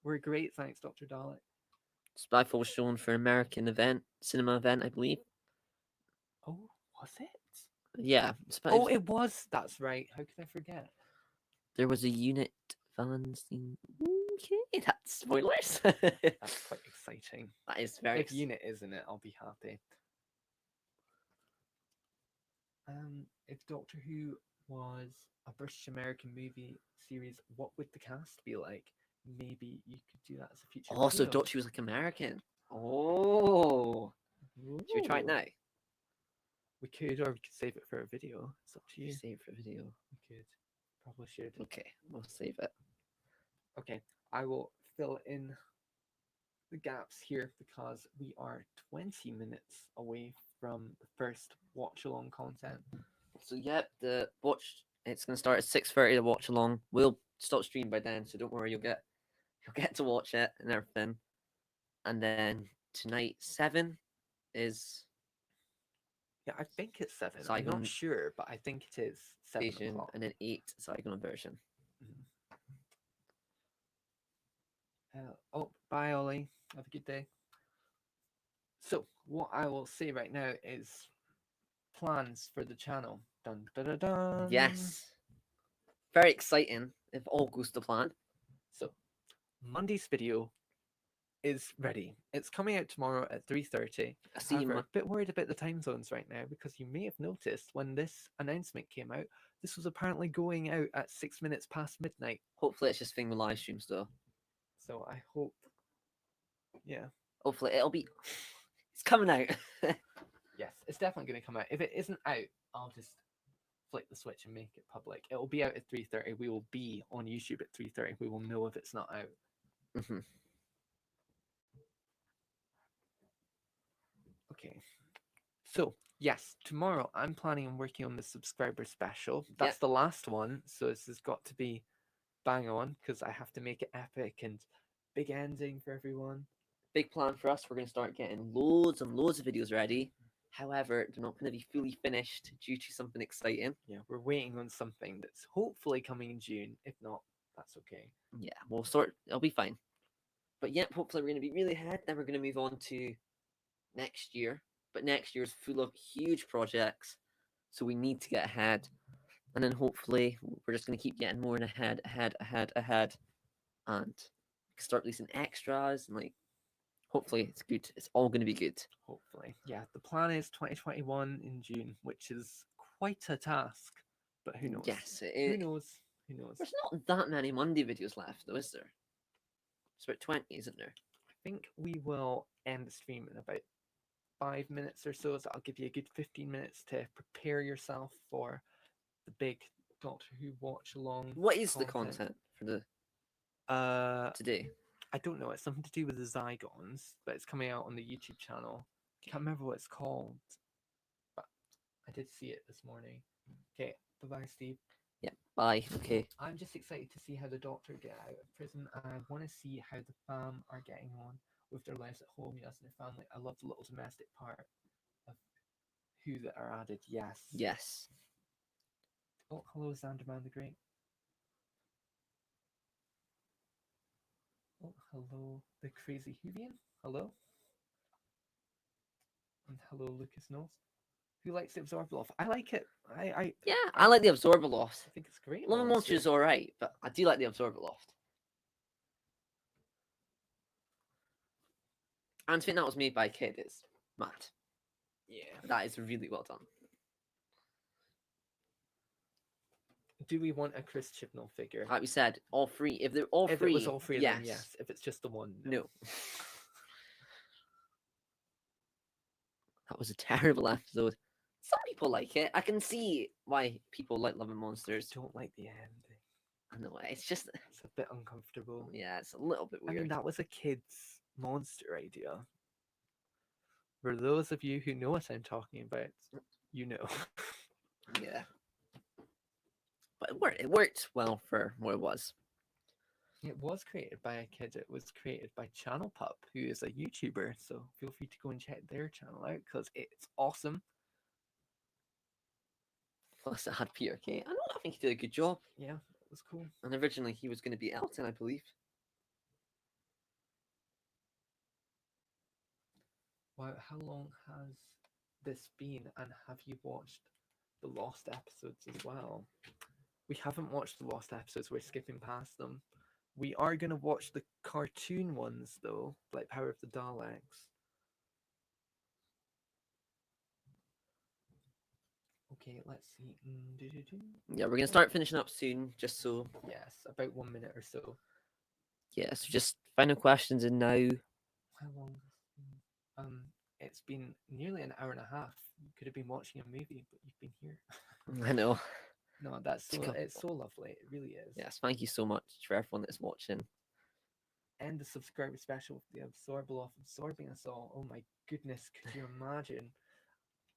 We're great, thanks, Dr. Dalek. Spyfall was shown for American cinema event, I believe. Oh, was it? Yeah. Oh, it was. That's right. How could I forget? There was a Unit villain scene. Okay, that's spoilers. That's quite exciting. That is very. If Unit is in it, I'll be happy. If Doctor Who was a British American movie series, what would the cast be like? Maybe you could do that as a future. Also, video. Doctor was like American. Oh, should we try it Ooh. now? We could, or we could save it for a video. It's up to you. Save for video. We could. Probably should. Okay, we'll save it. Okay, I will fill in the gaps here because we are 20 minutes away from the first watch along content. So yep, the watch. It's gonna start at 6:30. The watch along. We'll stop stream by then, so don't worry. You'll get to watch it and everything. And then tonight 7 is Yeah, I think it's 7. I'm Saigon not sure, but I think it is 7 Station, o'clock. and then 8 Saigon version. Oh, bye, Ollie. Have a good day. So, what I will say right now is plans for the channel. Dun, dun, dun, dun. Yes, very exciting if all goes to plan. So, Monday's video is ready. It's coming out tomorrow at 3:30. I see However, you. a bit worried about the time zones right now because you may have noticed when this announcement came out, this was apparently going out at 6 minutes past midnight. Hopefully, it's just thing with live streams though. So I hope, yeah, Hopefully, it'll be. It's coming out. yes, it's definitely going to come out. If it isn't out, I'll just flick the switch and make it public. It will be out at 3:30. We will be on YouTube at 3:30. We will know if it's not out. Mhm. Okay. So, yes, tomorrow I'm planning on working on the subscriber special. That's the last one, so this has got to be bang on because I have to make it epic and big ending for everyone. Big plan for us. We're going to start getting loads and loads of videos ready. However, they're not going to be fully finished due to something exciting. Yeah, we're waiting on something that's hopefully coming in June. If not, that's okay. Yeah, we'll sort. It'll be fine. But yeah, hopefully we're going to be really ahead. Then we're going to move on to next year. But next year is full of huge projects, so we need to get ahead. And then hopefully we're just going to keep getting more and ahead, and start releasing extras and hopefully it's good. It's all going to be good. Hopefully. Yeah, the plan is 2021 in June, which is quite a task. But who knows? Yes, it Who is. knows? Who knows? There's not that many Monday videos left, though, is there? It's about 20, isn't there? I think we will end the stream in about 5 minutes or so. So I'll give you a good 15 minutes to prepare yourself for the big Doctor Who watch along. What is the content for the today? I don't know. It's something to do with the Zygons, but it's coming out on the YouTube channel. Can't remember what it's called, but I did see it this morning. Okay, bye-bye, Steve. Yeah, bye. Okay. I'm just excited to see how the Doctor get out of prison, and I want to see how the fam are getting on with their lives at home, yes, and their family. I love the little domestic part of who that are added. Yes. Yes. Oh, hello, Xanderman the Great. Oh, hello, the Crazy Whovian. Hello. And hello, Lucas Knowles. Who likes the Absorbaloff? I like it. Yeah, I like the Absorbaloft. I think it's great. Love and Monster is alright, but I do like the Absorbaloft. And to think that was made by a kid is mad. Yeah. That is really well done. Do we want a Chris Chibnall figure? Like we said, all three. If they're all If three, it was all three of yes. them, yes. If it's just the one, No. That was a terrible episode. Some people like it. I can see why people like Love and Monsters. Don't like the ending. I know it's just It's a bit uncomfortable. yeah, it's a little bit I weird. mean, that was a kid's monster idea. For those of you who know what I'm talking about, you know. Yeah, but it worked well for what it was. It was created by a kid. It was created by Channel Pup, who is a YouTuber. So feel free to go and check their channel out because it's awesome. Plus, it had Peter Kay. I think he did a good job. Yeah, it was cool. And originally, he was going to be Elton, I believe. Wow, how long has this been? And have you watched the Lost episodes as well? We haven't watched the Lost episodes. We're skipping past them. We are going to watch the cartoon ones, though, like Power of the Daleks. Okay, let's see. Yeah, we're going to start finishing up soon, just so. Yes, about 1 minute or so. Yeah, so just final questions and now. How long has this been? It's been nearly an hour and a half. You could have been watching a movie, but you've been here. I know. No, that's so, It's it's so lovely. It really is. Yes, thank you so much for everyone that's watching. And the subscriber special with the Absorbaloff absorbing us all. Oh my goodness, could you imagine?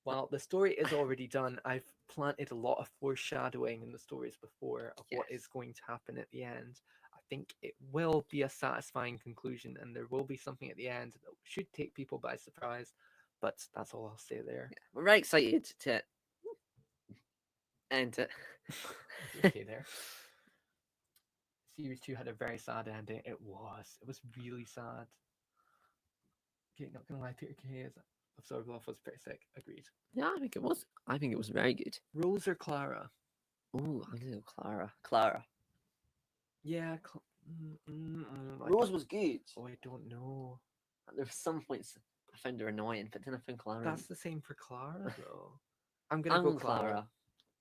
Well, the story is already done. I've planted a lot of foreshadowing in the stories before of what is Yes. going to happen at the end. I think it will be a satisfying conclusion, and there will be something at the end that should take people by surprise. But that's all I'll say there. Yeah, we're very excited to end it. Okay, there. Series 2 had a very sad ending. It was really sad. Okay, not gonna lie, Peter Kay is Absorbaloff was pretty sick. Agreed. Yeah, I think it was. I think it was very good. Rose or Clara? Oh, I'm gonna go Clara. Clara. Yeah, I Rose don't- was good. Oh, I don't know. There were some points I found her annoying, but then I found Clara. That's the same for Clara, though. I'm gonna go Clara.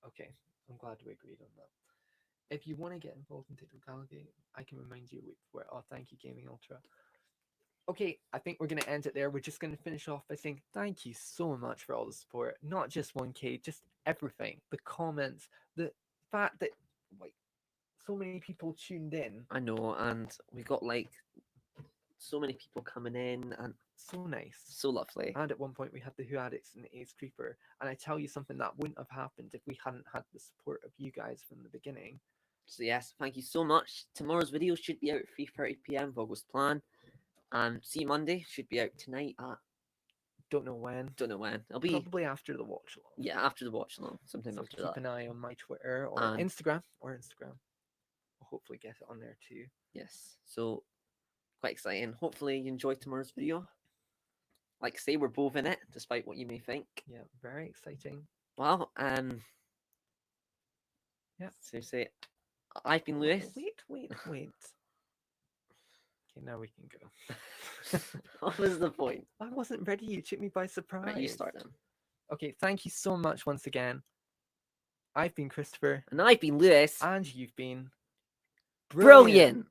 Okay, I'm glad we agreed on that. If you want to get involved in TikTok Gallagher, I can remind you a week before. Oh, thank you, Gaming Ultra. Okay, I think we're going to end it there. We're just going to finish off by saying thank you so much for all the support. Not just 1K, just everything. The comments, the fact that like so many people tuned in. I know, and we got like so many people coming in, and So nice. so lovely. And at one point we had the Who Addicts and the Ace Creeper. And I tell you something that wouldn't have happened if we hadn't had the support of you guys from the beginning. So yes, thank you so much. Tomorrow's video should be out at 3:30 p.m. August plan. And see you Monday. Should be out tonight at Don't know when. don't know when. It'll be Probably after the watch along. yeah after the watch along, sometime So after keep that. an eye on my Twitter or And- Instagram. I'll hopefully get it on there too. Yes. So quite exciting. Hopefully you enjoyed tomorrow's video. Like I say, we're both in it, despite what you may think. Yeah, very exciting. Well, Yeah. seriously, I've been Lewis. Wait. Okay, now we can go. What was the point? I wasn't ready. You took me by surprise. Right, you start then. Okay, thank you so much once again. I've been Christopher, And I've been Lewis. and you've been Brilliant.